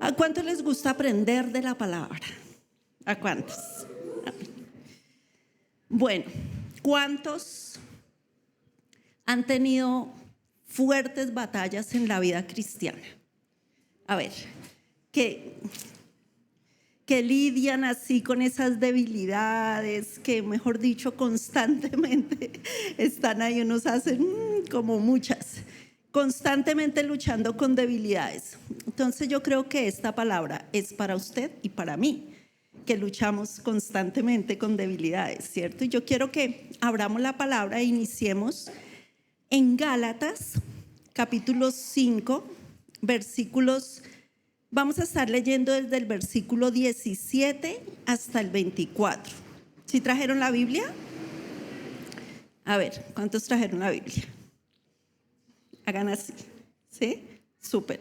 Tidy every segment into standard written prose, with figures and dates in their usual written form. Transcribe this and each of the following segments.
¿A cuántos les gusta aprender de la palabra? ¿A cuántos? Bueno, ¿cuántos han tenido fuertes batallas en la vida cristiana? A ver, que lidian así con esas debilidades, que mejor dicho constantemente están ahí, unos hacen como muchas, constantemente luchando con debilidades. Entonces yo creo que esta palabra es para usted y para mí, que luchamos constantemente con debilidades, ¿cierto? Y yo quiero que abramos la palabra e iniciemos en Gálatas, capítulo 5, versículos. Vamos a estar leyendo desde el versículo 17 hasta el 24. ¿Sí trajeron la Biblia? A ver, ¿cuántos trajeron la Biblia? Hagan así, ¿sí? Súper.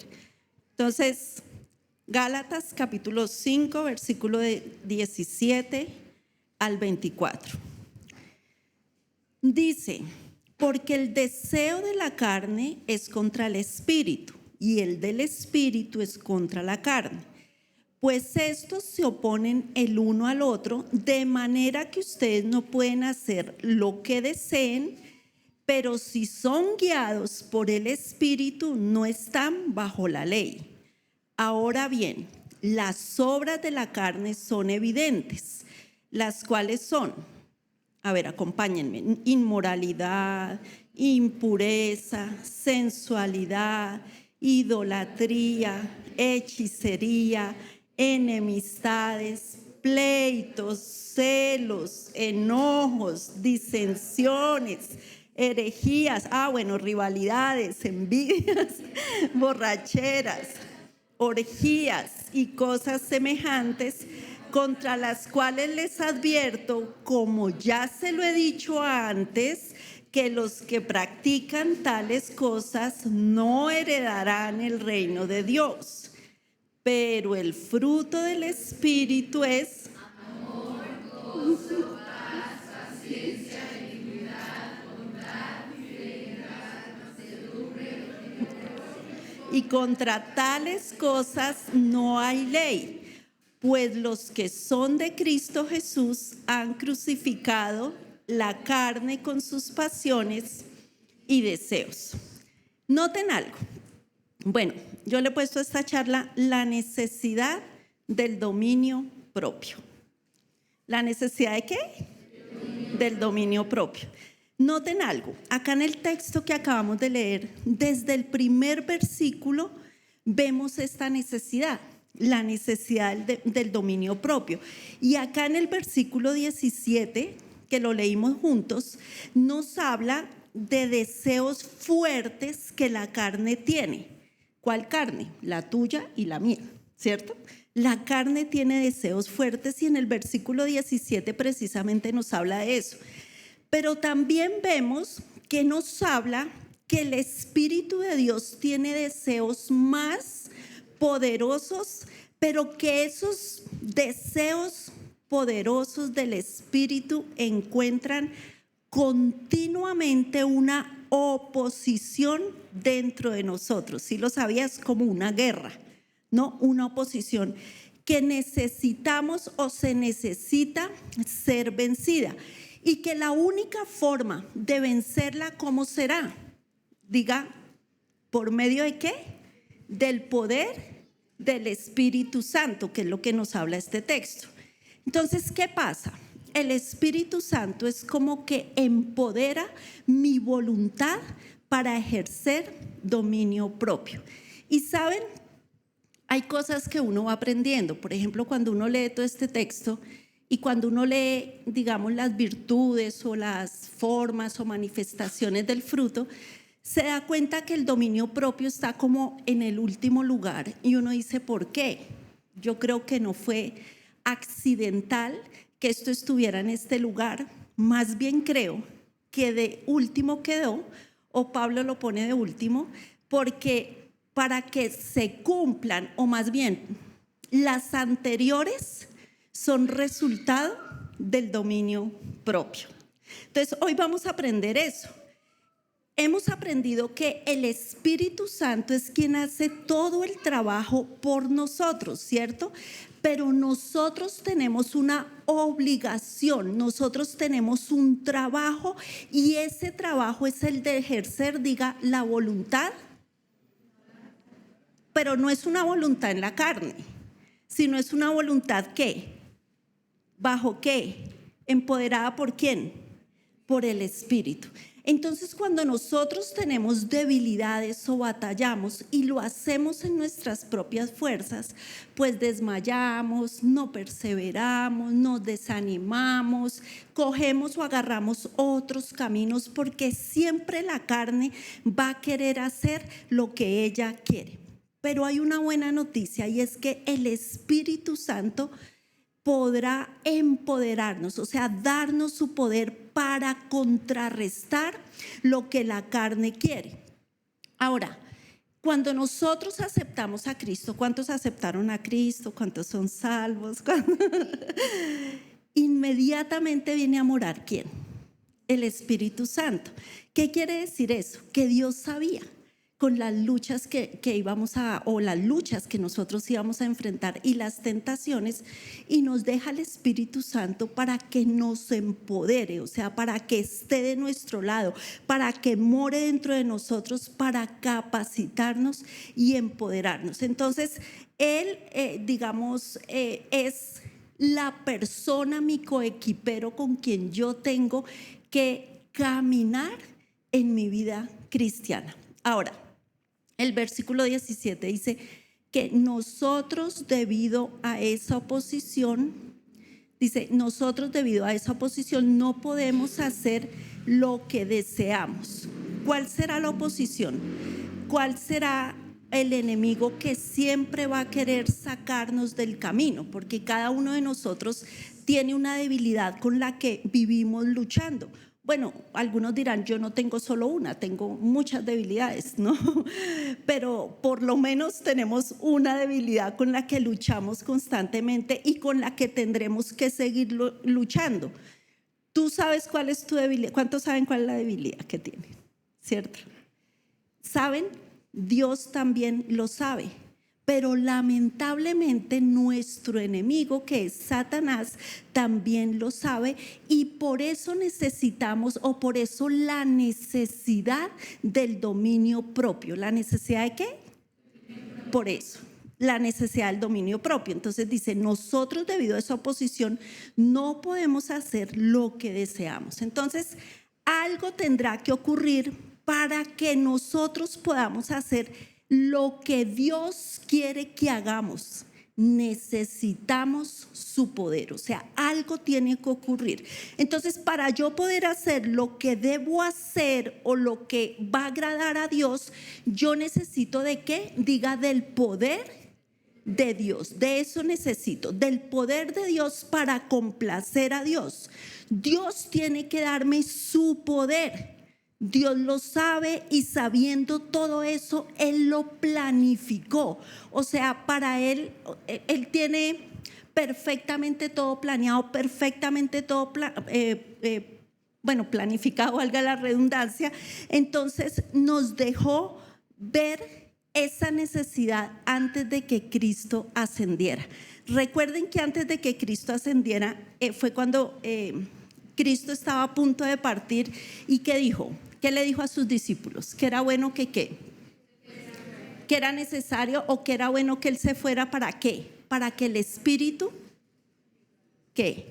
Entonces, Gálatas capítulo 5, versículo de 17 al 24. Dice, porque el deseo de la carne es contra el espíritu, y el del espíritu es contra la carne, pues estos se oponen el uno al otro, de manera que ustedes no pueden hacer lo que deseen, pero si son guiados por el espíritu, no están bajo la ley. Ahora bien, las obras de la carne son evidentes, las cuales son, a ver, acompáñenme: inmoralidad, impureza, sensualidad, idolatría, hechicería, enemistades, pleitos, celos, enojos, disensiones, herejías, rivalidades, envidias, borracheras, orgías y cosas semejantes, contra las cuales les advierto, como ya se lo he dicho antes, que los que practican tales cosas no heredarán el reino de Dios. Pero el fruto del Espíritu es amor, gozo, paz, paciencia, benignidad, bondad, fidelidad, mansedumbre, y contra tales cosas no hay ley. Pues los que son de Cristo Jesús han crucificado la carne con sus pasiones y deseos. Noten algo. Bueno, yo le he puesto a esta charla la necesidad del dominio propio. ¿La necesidad de qué? Del dominio propio. Noten algo. Acá en el texto que acabamos de leer, desde el primer versículo, vemos esta necesidad. La necesidad del dominio propio. Y acá en el versículo 17, que lo leímos juntos, nos habla de deseos fuertes que la carne tiene. ¿Cuál carne? La tuya y la mía, ¿cierto? La carne tiene deseos fuertes y en el versículo 17 precisamente nos habla de eso. Pero también vemos que nos habla que el Espíritu de Dios tiene deseos más poderosos, pero que esos deseos poderosos del Espíritu encuentran continuamente una oposición dentro de nosotros. Si lo sabías, como una guerra, ¿no? Una oposición que necesitamos o se necesita ser vencida. Y que la única forma de vencerla, ¿cómo será? Diga, ¿por medio de qué? Del poder del Espíritu Santo, que es lo que nos habla este texto. Entonces, ¿qué pasa? El Espíritu Santo es como que empodera mi voluntad para ejercer dominio propio. Y saben, hay cosas que uno va aprendiendo. Por ejemplo, cuando uno lee todo este texto y cuando uno lee, digamos, las virtudes o las formas o manifestaciones del fruto, se da cuenta que el dominio propio está como en el último lugar y uno dice, ¿por qué? Yo creo que no fue accidental que esto estuviera en este lugar, más bien creo que de último quedó, o Pablo lo pone de último, porque para que se cumplan, o más bien las anteriores son resultado del dominio propio. Entonces hoy vamos a aprender eso. hemos aprendido que el Espíritu Santo es quien hace todo el trabajo por nosotros, ¿cierto? Pero nosotros tenemos una obligación, nosotros tenemos un trabajo y ese trabajo es el de ejercer, diga, la voluntad, pero no es una voluntad en la carne, sino es una voluntad ¿qué? ¿Bajo qué? ¿Empoderada por quién? Por el Espíritu. Entonces, cuando nosotros tenemos debilidades o batallamos y lo hacemos en nuestras propias fuerzas, pues desmayamos, no perseveramos, nos desanimamos, cogemos o agarramos otros caminos porque siempre la carne va a querer hacer lo que ella quiere. Pero hay una buena noticia y es que el Espíritu Santo podrá empoderarnos, o sea, darnos su poder para contrarrestar lo que la carne quiere. Ahora, cuando nosotros aceptamos a Cristo, ¿cuántos aceptaron a Cristo? ¿Cuántos son salvos? Inmediatamente viene a morar ¿quién? El Espíritu Santo. ¿Qué quiere decir eso? Que Dios sabía con las luchas que íbamos o las luchas que nosotros íbamos a enfrentar y las tentaciones, y nos deja el Espíritu Santo para que nos empodere, o sea, para que esté de nuestro lado, para que more dentro de nosotros, para capacitarnos y empoderarnos. Entonces, Él, es la persona, mi coequipero con quien yo tengo que caminar en mi vida cristiana. Ahora, el versículo 17 dice que nosotros debido a esa oposición, no podemos hacer lo que deseamos. ¿Cuál será la oposición? ¿Cuál será el enemigo que siempre va a querer sacarnos del camino? Porque cada uno de nosotros tiene una debilidad con la que vivimos luchando. Bueno, algunos dirán, yo no tengo solo una, tengo muchas debilidades, ¿no? Pero por lo menos tenemos una debilidad con la que luchamos constantemente y con la que tendremos que seguir luchando. Tú sabes cuál es tu debilidad. ¿Cuántos saben cuál es la debilidad que tienen? ¿Cierto? ¿Saben? Dios también lo sabe. Pero lamentablemente nuestro enemigo, que es Satanás, también lo sabe, y por eso necesitamos, o por eso la necesidad del dominio propio. ¿La necesidad de qué? Por eso, la necesidad del dominio propio. Entonces dice, nosotros debido a esa oposición no podemos hacer lo que deseamos. Entonces, algo tendrá que ocurrir para que nosotros podamos hacer lo que Dios quiere que hagamos. Necesitamos su poder, o sea, algo tiene que ocurrir. Entonces, para yo poder hacer lo que debo hacer o lo que va a agradar a Dios, yo necesito ¿de qué? Diga, del poder de Dios. De eso necesito, del poder de Dios para complacer a Dios. Dios tiene que darme su poder. Dios lo sabe y sabiendo todo eso, Él lo planificó. O sea, para Él tiene perfectamente todo planeado, perfectamente todo planificado, valga la redundancia. Entonces nos dejó ver esa necesidad antes de que Cristo ascendiera. Recuerden que antes de que Cristo ascendiera fue cuando Cristo estaba a punto de partir. ¿Y qué dijo? ¿Qué le dijo a sus discípulos? ¿Que era bueno que qué? ¿Que era necesario o que era bueno que Él se fuera? ¿Para qué? Para que el Espíritu ¿qué?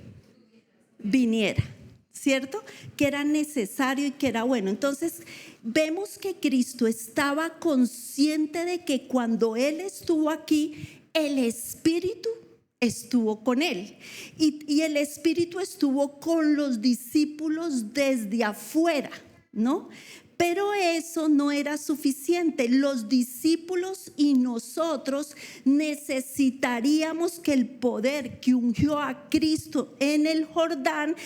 Viniera, ¿cierto? Que era necesario y que era bueno. Entonces vemos que Cristo estaba consciente de que cuando Él estuvo aquí, el Espíritu estuvo con Él y el Espíritu estuvo con los discípulos desde afuera, ¿no? Pero eso no era suficiente. Los discípulos y nosotros necesitaríamos que el poder que ungió a Cristo en el Jordán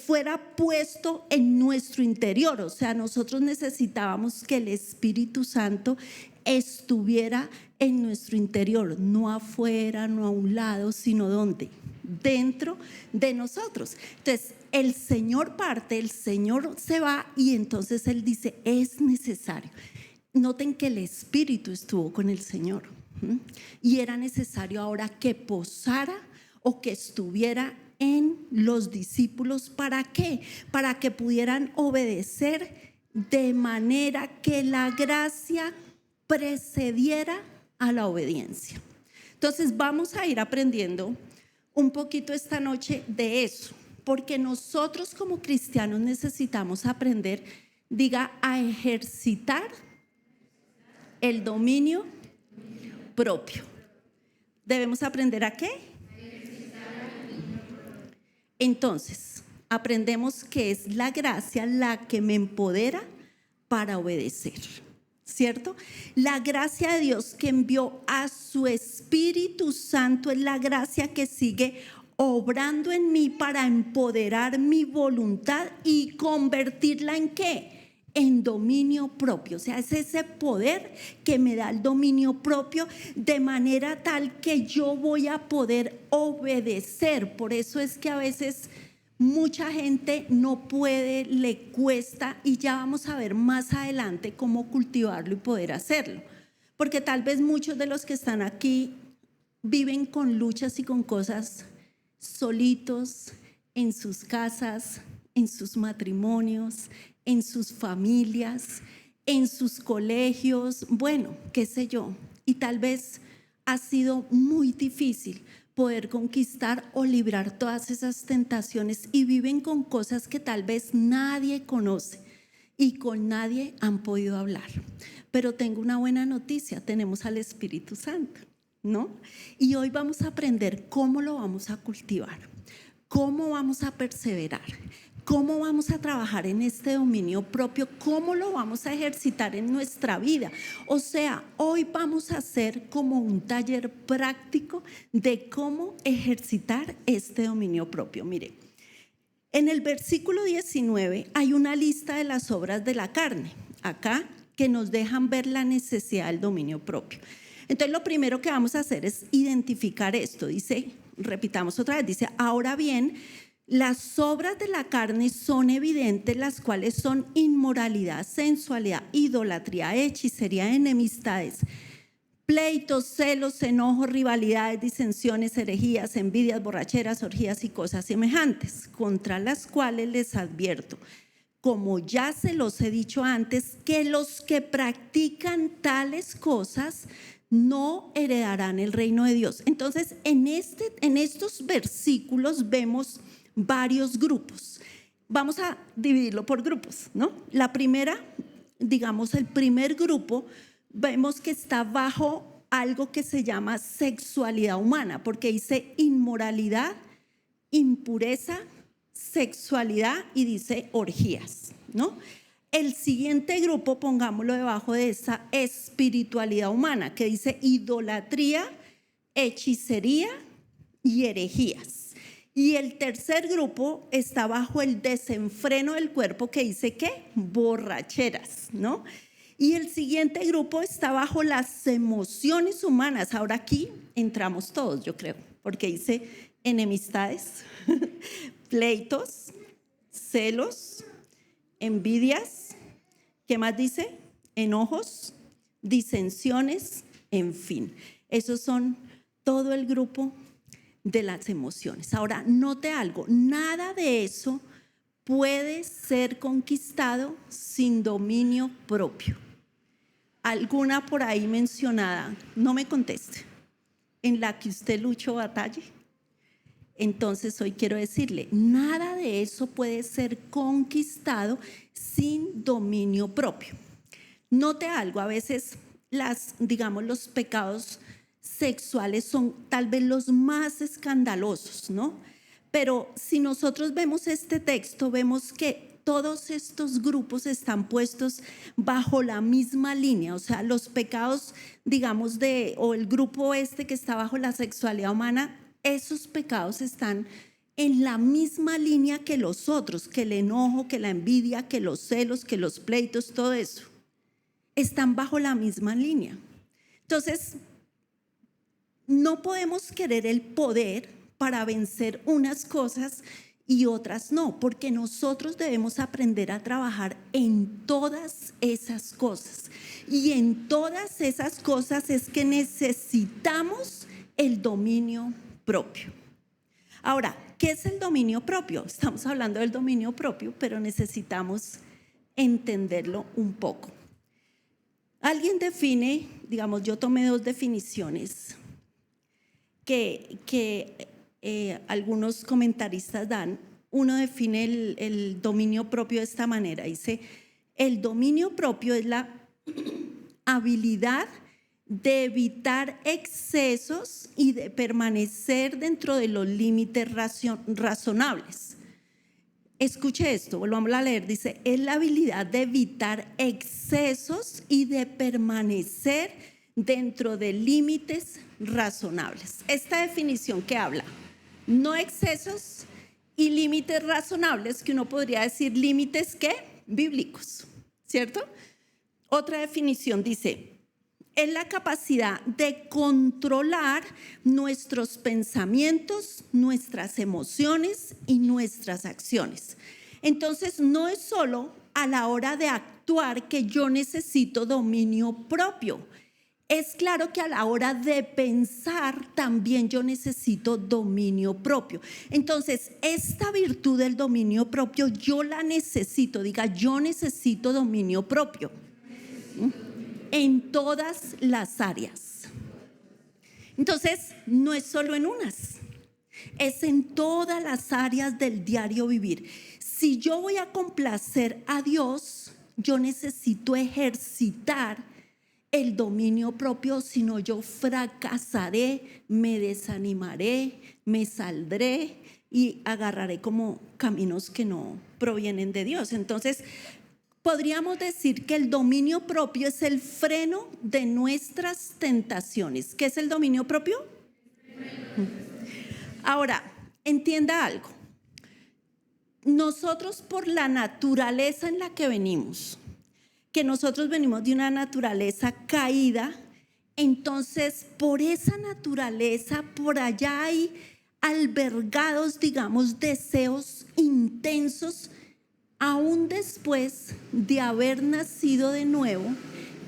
fuera puesto en nuestro interior. O sea, nosotros necesitábamos que el Espíritu Santo estuviera en nuestro interior, no afuera, no a un lado, sino ¿dónde? dentro de nosotros. Entonces, el Señor parte, el Señor se va y entonces Él dice, es necesario. Noten que el Espíritu estuvo con el Señor, ¿sí? Y era necesario ahora que posara o que estuviera en los discípulos. ¿Para qué? Para que pudieran obedecer de manera que la gracia precediera a la obediencia. Entonces vamos a ir aprendiendo un poquito esta noche de eso, porque nosotros como cristianos necesitamos aprender, diga, a ejercitar el dominio propio. ¿Debemos aprender a qué? Entonces, aprendemos que es la gracia la que me empodera para obedecer, ¿cierto? La gracia de Dios que envió a su Espíritu Santo es la gracia que sigue obrando en mí para empoderar mi voluntad y convertirla ¿en qué? En dominio propio. O sea, es ese poder que me da el dominio propio de manera tal que yo voy a poder obedecer. Por eso es que a veces mucha gente no puede, le cuesta, y ya vamos a ver más adelante cómo cultivarlo y poder hacerlo. Porque tal vez muchos de los que están aquí viven con luchas y con cosas solitos, en sus casas, en sus matrimonios, en sus familias, en sus colegios, bueno, qué sé yo. Y tal vez ha sido muy difícil poder conquistar o librar todas esas tentaciones y viven con cosas que tal vez nadie conoce y con nadie han podido hablar. Pero tengo una buena noticia, tenemos al Espíritu Santo, ¿no? Y hoy vamos a aprender cómo lo vamos a cultivar, cómo vamos a perseverar, cómo vamos a trabajar en este dominio propio, cómo lo vamos a ejercitar en nuestra vida. O sea, hoy vamos a hacer como un taller práctico de cómo ejercitar este dominio propio. Mire, en el versículo 19 hay una lista de las obras de la carne, acá, que nos dejan ver la necesidad del dominio propio. Entonces, lo primero que vamos a hacer es identificar esto. Dice, repitamos otra vez, dice, ahora bien, las obras de la carne son evidentes, las cuales son inmoralidad, sensualidad, idolatría, hechicería, enemistades, pleitos, celos, enojos, rivalidades, disensiones, herejías, envidias, borracheras, orgías y cosas semejantes, contra las cuales les advierto, como ya se los he dicho antes, que los que practican tales cosas no heredarán el reino de Dios. Entonces, en estos versículos vemos varios grupos. Vamos a dividirlo por grupos, ¿no? La primera, digamos, el primer grupo, vemos que está bajo algo que se llama sexualidad humana, porque dice inmoralidad, impureza, sexualidad y dice orgías, ¿no? El siguiente grupo, pongámoslo debajo de esa espiritualidad humana, que dice idolatría, hechicería y herejías. Y el tercer grupo está bajo el desenfreno del cuerpo, que dice ¿qué? Borracheras, ¿no? Y el siguiente grupo está bajo las emociones humanas. Ahora aquí entramos todos, yo creo, porque dice enemistades, pleitos, celos, envidias, ¿qué más dice? Enojos, disensiones, en fin. Esos son todo el grupo de las emociones. Ahora, note algo, nada de eso puede ser conquistado sin dominio propio. ¿Alguna por ahí mencionada? No me conteste. ¿En la que usted luchó batalle? Entonces hoy quiero decirle, nada de eso puede ser conquistado sin dominio propio. Note algo, a veces los pecados sexuales son tal vez los más escandalosos, ¿no? Pero si nosotros vemos este texto, vemos que todos estos grupos están puestos bajo la misma línea, o sea, los pecados, digamos, o el grupo que está bajo la sexualidad humana, esos pecados están en la misma línea que los otros, que el enojo, que la envidia, que los celos, que los pleitos, todo eso. Están bajo la misma línea. Entonces, no podemos querer el poder para vencer unas cosas y otras no, porque nosotros debemos aprender a trabajar en todas esas cosas. Y en todas esas cosas es que necesitamos el dominio propio. Ahora, ¿qué es el dominio propio? Estamos hablando del dominio propio, pero necesitamos entenderlo un poco. Alguien define, digamos, yo tomé dos definiciones que algunos comentaristas dan. Uno define el dominio propio de esta manera. Dice, el dominio propio es la habilidad de evitar excesos y de permanecer dentro de los límites razonables. Escuche esto, volvamos a leer. Dice, es la habilidad de evitar excesos y de permanecer dentro de límites razonables. Esta definición que habla, no excesos y límites razonables, que uno podría decir límites ¿qué? Bíblicos, ¿cierto? Otra definición dice, es la capacidad de controlar nuestros pensamientos, nuestras emociones y nuestras acciones. Entonces, no es solo a la hora de actuar que yo necesito dominio propio. Es claro que a la hora de pensar también yo necesito dominio propio. Entonces, esta virtud del dominio propio yo la necesito. Diga, yo necesito dominio propio. En todas las áreas. Entonces, no es solo en unas, es en todas las áreas del diario vivir. Si yo voy a complacer a Dios, yo necesito ejercitar el dominio propio, si no yo fracasaré, me desanimaré, me saldré y agarraré como caminos que no provienen de Dios. Entonces, podríamos decir que el dominio propio es el freno de nuestras tentaciones. ¿Qué es el dominio propio? Ahora, entienda algo. Nosotros por la naturaleza en la que venimos, que nosotros venimos de una naturaleza caída, entonces por esa naturaleza, por allá hay albergados, digamos, deseos intensos. Aún después de haber nacido de nuevo,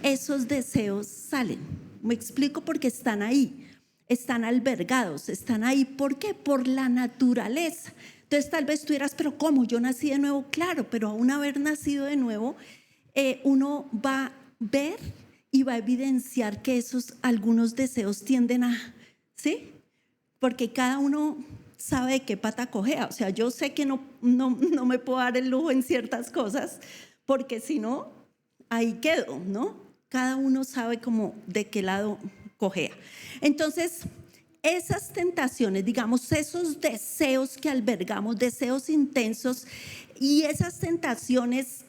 esos deseos salen. Me explico, porque están ahí, están albergados, están ahí. ¿Por qué? Por la naturaleza. Entonces tal vez tú dirás, pero ¿cómo? Yo nací de nuevo. Claro, pero aún haber nacido de nuevo, uno va a ver y va a evidenciar que esos algunos deseos tienden a, ¿sí? Porque cada uno sabe de qué pata cojea. O sea, yo sé que no me puedo dar el lujo en ciertas cosas, porque si no, ahí quedo, ¿no? Cada uno sabe como de qué lado cojea. Entonces, esas tentaciones, digamos, esos deseos que albergamos, deseos intensos, y esas tentaciones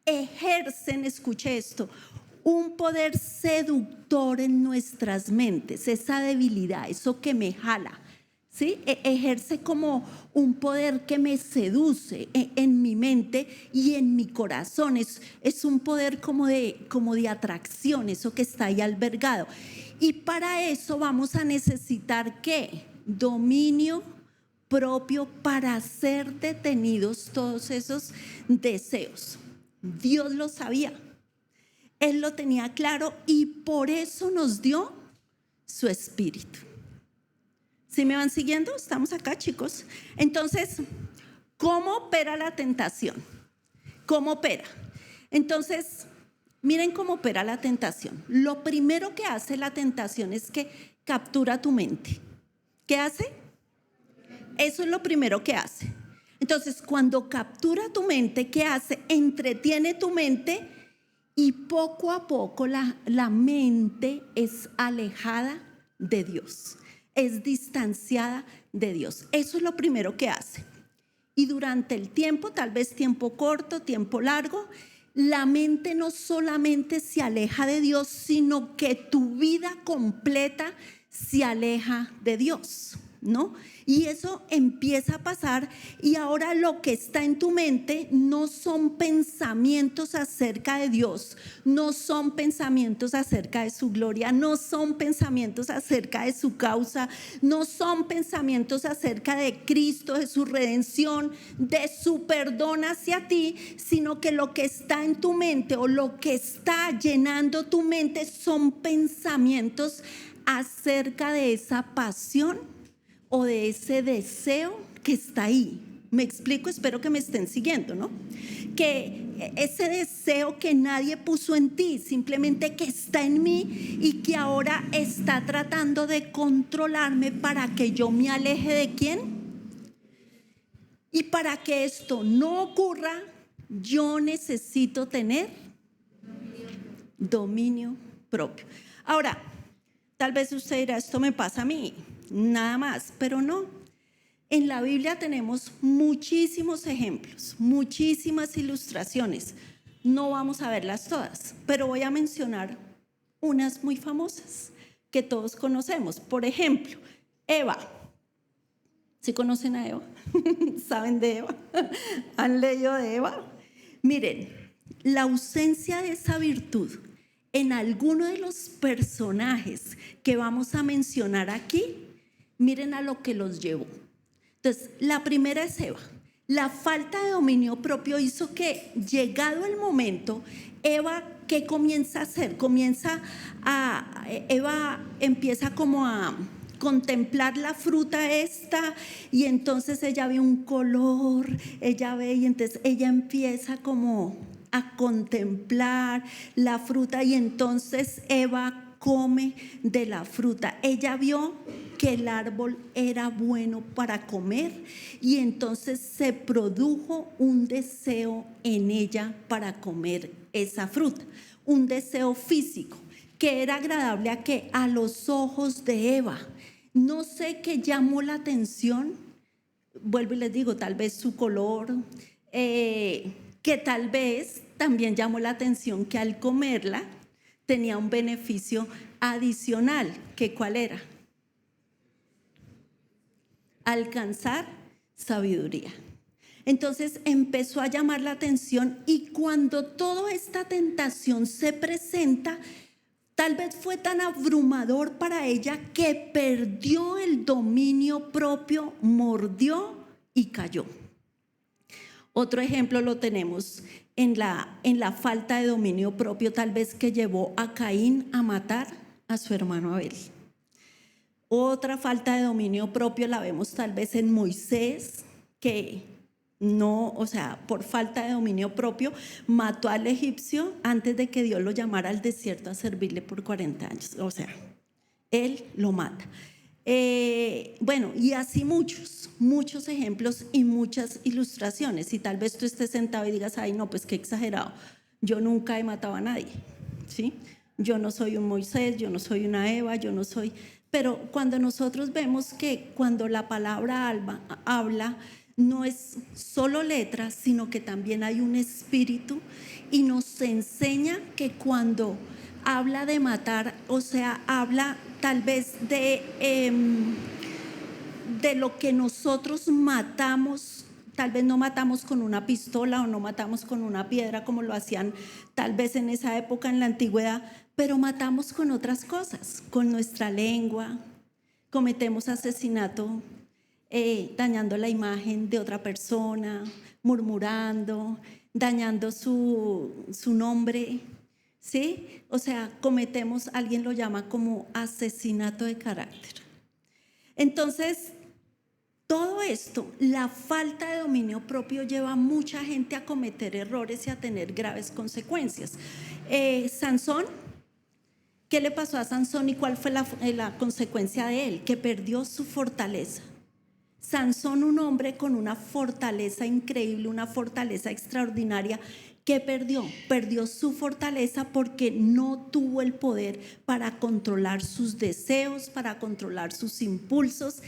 ejercen, escuche esto, un poder seductor en nuestras mentes, esa debilidad, eso que me jala, ¿sí? Ejerce como un poder que me seduce en mi mente y en mi corazón. Es un poder como de atracción, eso que está ahí albergado. Y para eso vamos a necesitar ¿qué? Dominio propio para ser detenidos todos esos deseos. Dios lo sabía, Él lo tenía claro y por eso nos dio su espíritu. ¿Sí me van siguiendo? Estamos acá, chicos. Entonces, ¿cómo opera la tentación? ¿Cómo opera? Entonces, miren cómo opera la tentación. Lo primero que hace la tentación es que captura tu mente. ¿Qué hace? Eso es lo primero que hace. Entonces, cuando captura tu mente, ¿qué hace? Entretiene tu mente y poco a poco la mente es alejada de Dios, es distanciada de Dios. Eso es lo primero que hace. Y durante el tiempo, tal vez tiempo corto, tiempo largo, la mente no solamente se aleja de Dios, sino que tu vida completa se aleja de Dios. ¿no? Y eso empieza a pasar y ahora lo que está en tu mente no son pensamientos acerca de Dios, no son pensamientos acerca de su gloria, no son pensamientos acerca de su causa, no son pensamientos acerca de Cristo, de su redención, de su perdón hacia ti, sino que lo que está en tu mente o lo que está llenando tu mente son pensamientos acerca de esa pasión o de ese deseo que está ahí. Me explico, espero que me estén siguiendo, ¿no? Que ese deseo que nadie puso en ti, simplemente que está en mí y que ahora está tratando de controlarme para que yo me aleje de ¿quién? Y para que esto no ocurra, yo necesito tener dominio propio. Ahora, tal vez usted dirá, esto me pasa a mí, nada más, pero no. En la Biblia tenemos muchísimos ejemplos, muchísimas ilustraciones. No vamos a verlas todas, pero voy a mencionar unas muy famosas que todos conocemos. Por ejemplo, Eva. ¿Sí conocen a Eva? ¿Saben de Eva? ¿Han leído de Eva? Miren, la ausencia de esa virtud en alguno de los personajes que vamos a mencionar aquí, miren a lo que los llevó. Entonces, la primera es Eva. La falta de dominio propio hizo que, llegado el momento, Eva, ¿qué comienza a hacer? Eva empieza como a contemplar la fruta esta y entonces ella ve un color, ella ve y entonces ella empieza como a contemplar la fruta y entonces Eva come de la fruta. Ella vio que el árbol era bueno para comer y entonces se produjo un deseo en ella para comer esa fruta, un deseo físico que era agradable a los ojos de Eva. No sé qué llamó la atención, vuelvo y les digo, tal vez su color, que tal vez también llamó la atención que al comerla tenía un beneficio adicional, que ¿cuál era? Alcanzar sabiduría. Entonces empezó a llamar la atención y cuando toda esta tentación se presenta, tal vez fue tan abrumador para ella que perdió el dominio propio, mordió y cayó. Otro ejemplo lo tenemos en la falta de dominio propio, tal vez que llevó a Caín a matar a su hermano Abel. Otra falta de dominio propio la vemos tal vez en Moisés, que no, o sea, por falta de dominio propio, mató al egipcio antes de que Dios lo llamara al desierto a servirle por 40 años. O sea, él lo mata. Bueno, y así muchos ejemplos y muchas ilustraciones. Y tal vez tú estés sentado y digas, ay, no, pues qué exagerado. Yo nunca he matado a nadie, ¿sí? Yo no soy un Moisés, yo no soy una Eva, yo no soy... Pero cuando nosotros vemos que cuando la palabra habla, no es solo letras, sino que también hay un espíritu y nos enseña que cuando habla de matar, o sea, habla tal vez de lo que nosotros matamos. Tal vez no matamos con una pistola o no matamos con una piedra como lo hacían tal vez en esa época en la antigüedad, pero matamos con otras cosas, con nuestra lengua, cometemos asesinato, dañando la imagen de otra persona, murmurando, dañando su nombre, ¿sí? O sea, cometemos, alguien lo llama como asesinato de carácter. Entonces, todo esto, la falta de dominio propio lleva a mucha gente a cometer errores y a tener graves consecuencias. Sansón, ¿qué le pasó a Sansón y cuál fue la consecuencia de él? Que perdió su fortaleza. Sansón, un hombre con una fortaleza increíble, una fortaleza extraordinaria, ¿qué perdió? Perdió su fortaleza porque no tuvo el poder para controlar sus deseos, para controlar sus impulsos.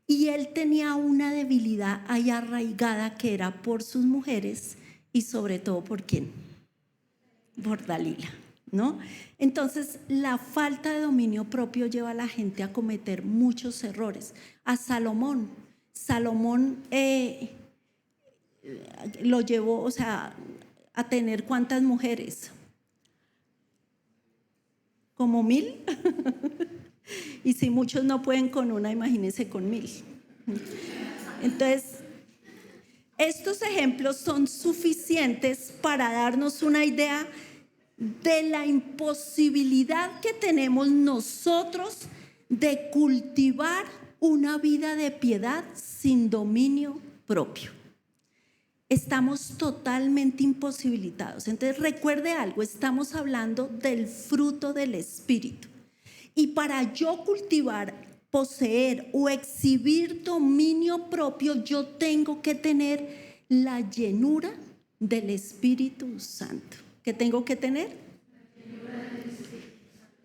Y él tenía una debilidad ahí arraigada que era por sus mujeres y sobre todo ¿por quién? Por Dalila, ¿no? Entonces, la falta de dominio propio lleva a la gente a cometer muchos errores. A Salomón lo llevó, o sea, a tener ¿cuántas mujeres? ¿Como 1000? Y si muchos no pueden con una, imagínense con 1000. Entonces, estos ejemplos son suficientes para darnos una idea de la imposibilidad que tenemos nosotros de cultivar una vida de piedad sin dominio propio. Estamos totalmente imposibilitados. Entonces recuerde algo, estamos hablando del fruto del Espíritu. Y para yo cultivar, poseer o exhibir dominio propio, yo tengo que tener la llenura del Espíritu Santo. ¿Qué tengo que tener?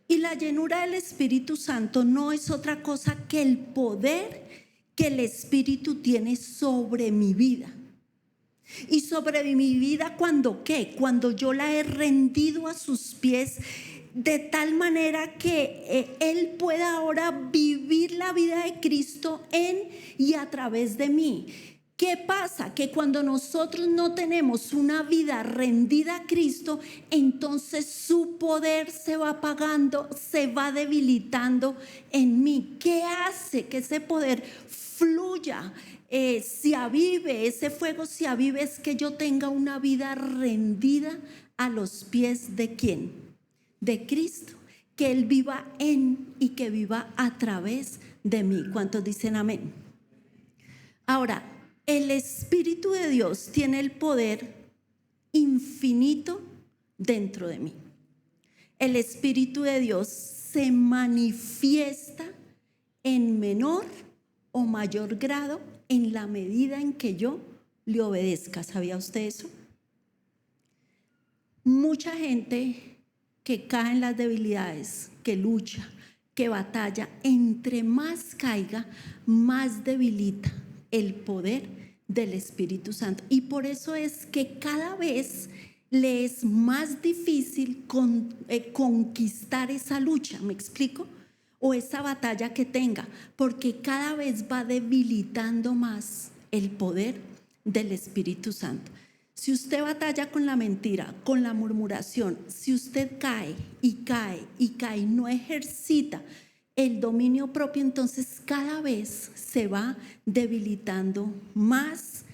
Y la llenura del Espíritu Santo no es otra cosa que el poder que el Espíritu tiene sobre mi vida. Y sobre mi vida, ¿cuándo qué? Cuando yo la he rendido a sus pies, de tal manera que Él pueda ahora vivir la vida de Cristo en y a través de mí. ¿Qué pasa? Que cuando nosotros no tenemos una vida rendida a Cristo, entonces su poder se va apagando, se va debilitando en mí. ¿Qué hace que ese poder fluya? Se avive, ese fuego se avive, es que yo tenga una vida rendida a los pies ¿de quién? De Cristo, que Él viva en y que viva a través de mí. ¿Cuántos dicen amén? Ahora, el Espíritu de Dios tiene el poder infinito dentro de mí. El Espíritu de Dios se manifiesta en menor o mayor grado en la medida en que yo le obedezca. ¿Sabía usted eso? Mucha gente que cae en las debilidades, que lucha, que batalla, entre más caiga, más debilita el poder del Espíritu Santo. Y por eso es que cada vez le es más difícil conquistar esa lucha, ¿me explico? O esa batalla que tenga, porque cada vez va debilitando más el poder del Espíritu Santo. Si usted batalla con la mentira, con la murmuración, si usted cae y cae y cae, no ejercita el dominio propio, entonces cada vez se va debilitando más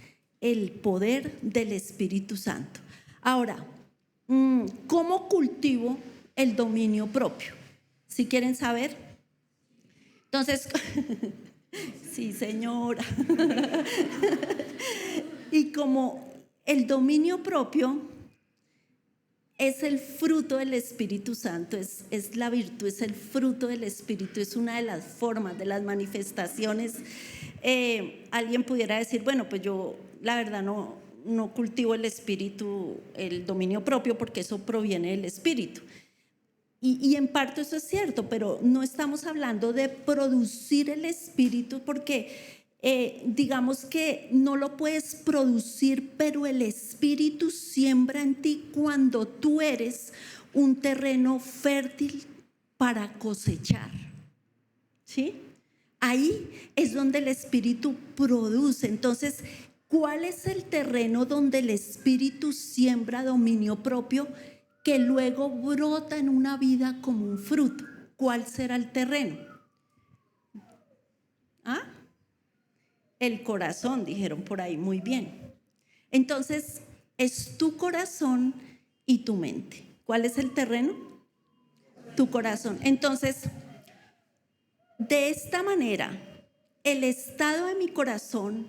el poder del Espíritu Santo. Ahora, ¿cómo cultivo el dominio propio? ¿Si quieren saber? Entonces, sí, señora. Y como el dominio propio es el fruto del Espíritu Santo, es la virtud, es el fruto del Espíritu, es una de las formas, de las manifestaciones. Alguien pudiera decir, bueno, pues yo la verdad no cultivo el Espíritu, el dominio propio, porque eso proviene del Espíritu. Y en parte eso es cierto, pero no estamos hablando de producir el Espíritu porque digamos que no lo puedes producir, pero el Espíritu siembra en ti cuando tú eres un terreno fértil para cosechar. ¿Sí? Ahí es donde el Espíritu produce. Entonces, ¿cuál es el terreno donde el Espíritu siembra dominio propio que luego brota en una vida como un fruto? ¿Cuál será el terreno? ¿Ah? El corazón, dijeron por ahí, muy bien. Entonces, es tu corazón y tu mente. ¿Cuál es el terreno? Tu corazón. Entonces, de esta manera, el estado de mi corazón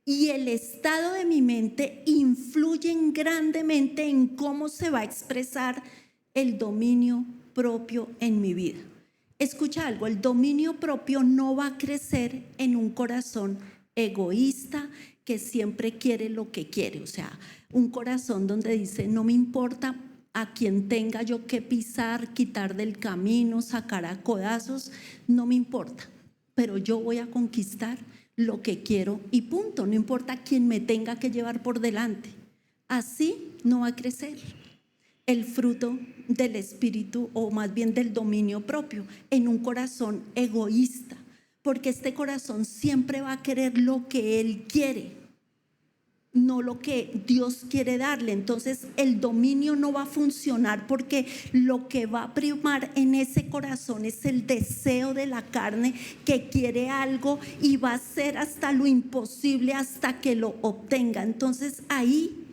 y el estado de mi mente influyen grandemente en cómo se va a expresar el dominio propio en mi vida. Escucha algo, el dominio propio no va a crecer en un corazón egoísta que siempre quiere lo que quiere. O sea, un corazón donde dice, no me importa a quien tenga yo que pisar, quitar del camino, sacar a codazos, no me importa, pero yo voy a conquistar lo que quiero y punto, no importa quién me tenga que llevar por delante. Así no va a crecer. el fruto del espíritu, o más bien del dominio propio, en un corazón egoísta, porque este corazón siempre va a querer lo que él quiere, no lo que Dios quiere darle. Entonces el dominio no va a funcionar, porque lo que va a primar en ese corazón es el deseo de la carne, que quiere algo y va a hacer hasta lo imposible hasta que lo obtenga. Entonces ahí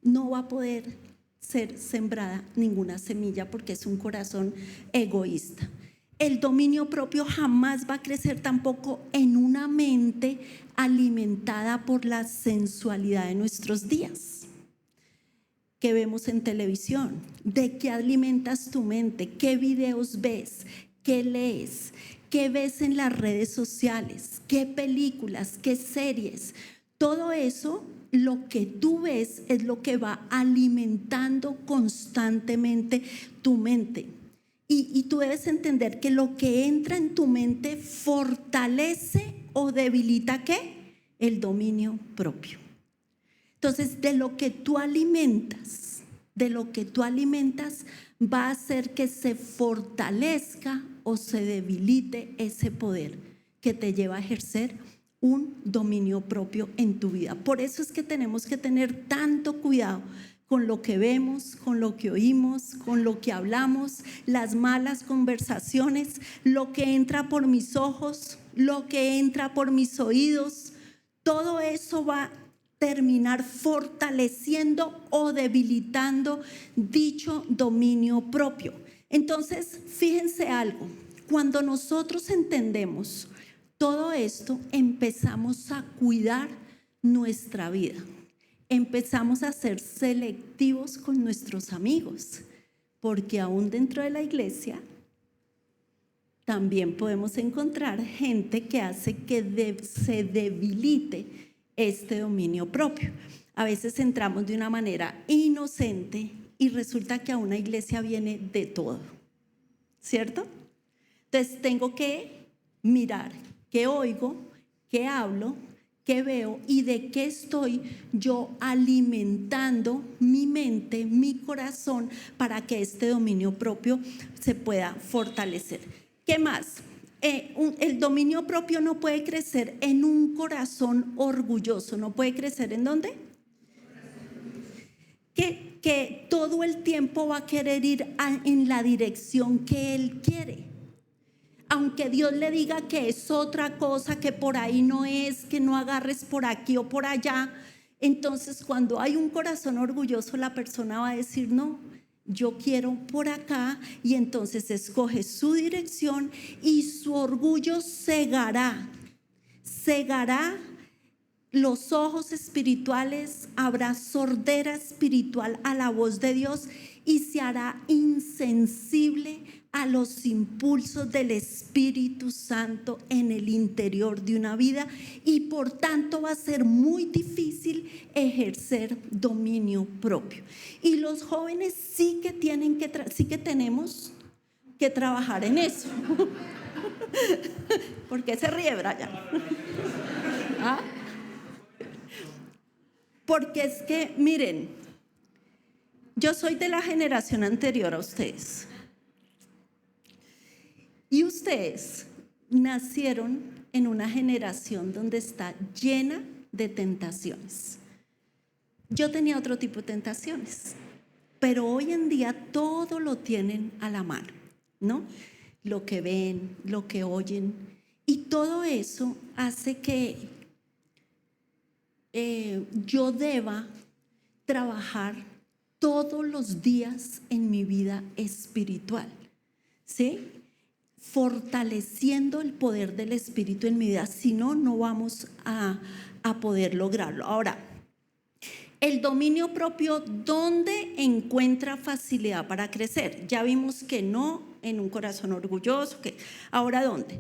no va a poder ser sembrada ninguna semilla, porque es un corazón egoísta. El dominio propio jamás va a crecer tampoco en una mente alimentada por la sensualidad de nuestros días. ¿Qué vemos en televisión? ¿De qué alimentas tu mente? ¿Qué videos ves? ¿Qué lees? ¿Qué ves en las redes sociales? ¿Qué películas? ¿Qué series? Todo eso, lo que tú ves, es lo que va alimentando constantemente tu mente. Y tú debes entender que lo que entra en tu mente fortalece o debilita ¿qué? El dominio propio. Entonces, de lo que tú alimentas va a hacer que se fortalezca o se debilite ese poder que te lleva a ejercer un dominio propio en tu vida. Por eso es que tenemos que tener tanto cuidado con lo que vemos, con lo que oímos, con lo que hablamos, las malas conversaciones, lo que entra por mis ojos, lo que entra por mis oídos. Todo eso va a terminar fortaleciendo o debilitando dicho dominio propio. Entonces, fíjense algo, cuando nosotros entendemos todo esto, empezamos a cuidar nuestra vida. Empezamos a ser selectivos con nuestros amigos, porque aún dentro de la iglesia también podemos encontrar gente que hace que se debilite este dominio propio. A veces entramos de una manera inocente y resulta que a una iglesia viene de todo, ¿cierto? Entonces tengo que mirar qué oigo, qué hablo, qué veo y de qué estoy yo alimentando mi mente, mi corazón, para que este dominio propio se pueda fortalecer. ¿Qué más? El dominio propio no puede crecer en un corazón orgulloso. ¿No puede crecer en dónde? Que todo el tiempo va a querer ir en la dirección que él quiere. Aunque Dios le diga que es otra cosa, que por ahí no es, que no agarres por aquí o por allá, entonces cuando hay un corazón orgulloso, la persona va a decir no, yo quiero por acá, y entonces escoge su dirección y su orgullo cegará los ojos espirituales, habrá sordera espiritual a la voz de Dios y se hará insensible a los impulsos del Espíritu Santo en el interior de una vida, y por tanto va a ser muy difícil ejercer dominio propio. Y los jóvenes sí que tenemos que trabajar en eso. ¿Por qué se ríe, Brian? ¿Ah? Porque es que, miren, yo soy de la generación anterior a ustedes. Y ustedes nacieron en una generación donde está llena de tentaciones. Yo tenía otro tipo de tentaciones, pero hoy en día todo lo tienen a la mano, ¿no? Lo que ven, lo que oyen, y todo eso hace que yo deba trabajar todos los días en mi vida espiritual, ¿sí? Fortaleciendo el poder del Espíritu en mi vida, si no, no vamos a poder lograrlo. Ahora, el dominio propio, ¿dónde encuentra facilidad para crecer? Ya vimos que no en un corazón orgulloso. Ahora, ¿dónde?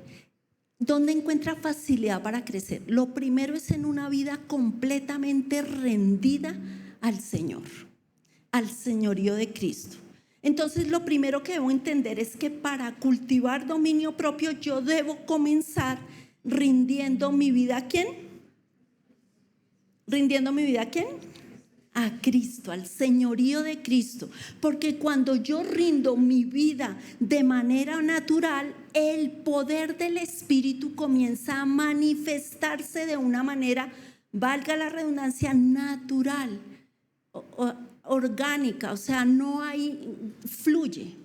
¿Dónde encuentra facilidad para crecer? Lo primero es en una vida completamente rendida al Señor, al señorío de Cristo. Entonces, lo primero que debo entender es que para cultivar dominio propio yo debo comenzar rindiendo mi vida ¿a quién? ¿Rindiendo mi vida a quién? a Cristo, al señorío de Cristo, porque cuando yo rindo mi vida de manera natural, el poder del Espíritu comienza a manifestarse de una manera, valga la redundancia, natural, orgánica, o sea, no hay, fluye.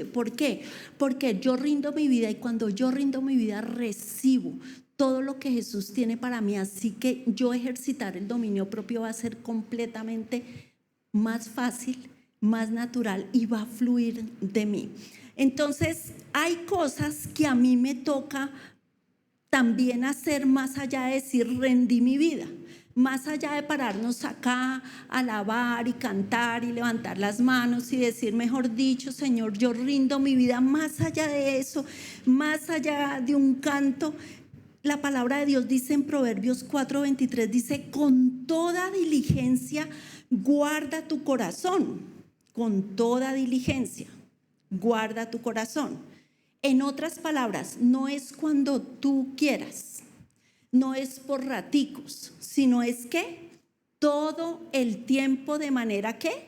¿Por qué? Porque yo rindo mi vida y cuando yo rindo mi vida recibo todo lo que Jesús tiene para mí, así que yo ejercitar el dominio propio va a ser completamente más fácil, más natural y va a fluir de mí. Entonces, hay cosas que a mí me toca también hacer más allá de decir rendí mi vida. Más allá de pararnos acá a alabar y cantar y levantar las manos y decir, mejor dicho, Señor, yo rindo mi vida, más allá de eso, más allá de un canto, la palabra de Dios dice en Proverbios 4:23, dice, con toda diligencia guarda tu corazón, con toda diligencia guarda tu corazón. En otras palabras, no es cuando tú quieras, no es por raticos, sino es que todo el tiempo de manera que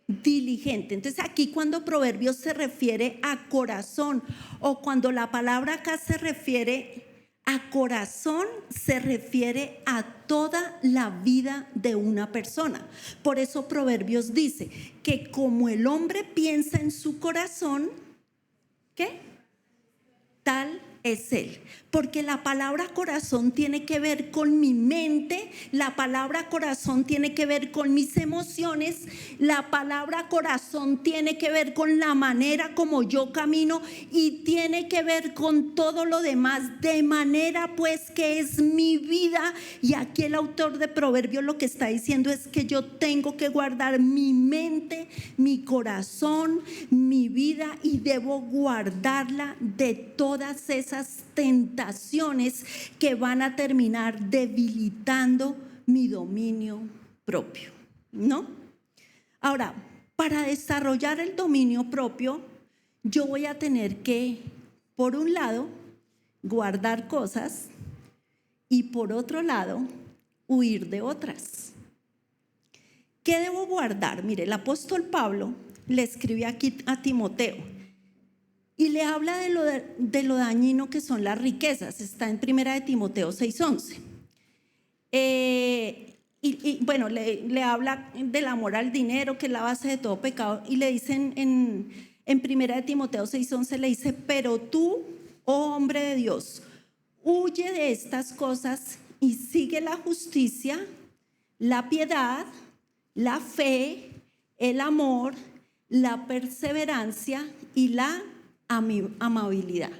diligente. Entonces aquí cuando Proverbios se refiere a corazón o cuando la palabra acá se refiere a corazón, se refiere a toda la vida de una persona. Por eso Proverbios dice que como el hombre piensa en su corazón, ¿qué? Tal es Él. Porque la palabra corazón tiene que ver con mi mente, la palabra corazón tiene que ver con mis emociones, la palabra corazón tiene que ver con la manera como yo camino y tiene que ver con todo lo demás, de manera pues que es mi vida. Y aquí el autor de Proverbios lo que está diciendo es que yo tengo que guardar mi mente, mi corazón, mi vida y debo guardarla de todas esas tentaciones que van a terminar debilitando mi dominio propio, ¿no? Ahora, para desarrollar el dominio propio, yo voy a tener que, por un lado, guardar cosas y por otro lado, huir de otras. ¿Qué debo guardar? Mire, el apóstol Pablo le escribe aquí a Timoteo y le habla de lo dañino que son las riquezas. Está en 1 de Timoteo 6:11. Bueno, le habla del amor al dinero, que es la base de todo pecado. Y le dicen en 1 de Timoteo 6:11, le dice, pero tú, oh hombre de Dios, huye de estas cosas y sigue la justicia, la piedad, la fe, el amor, la perseverancia y la amabilidad.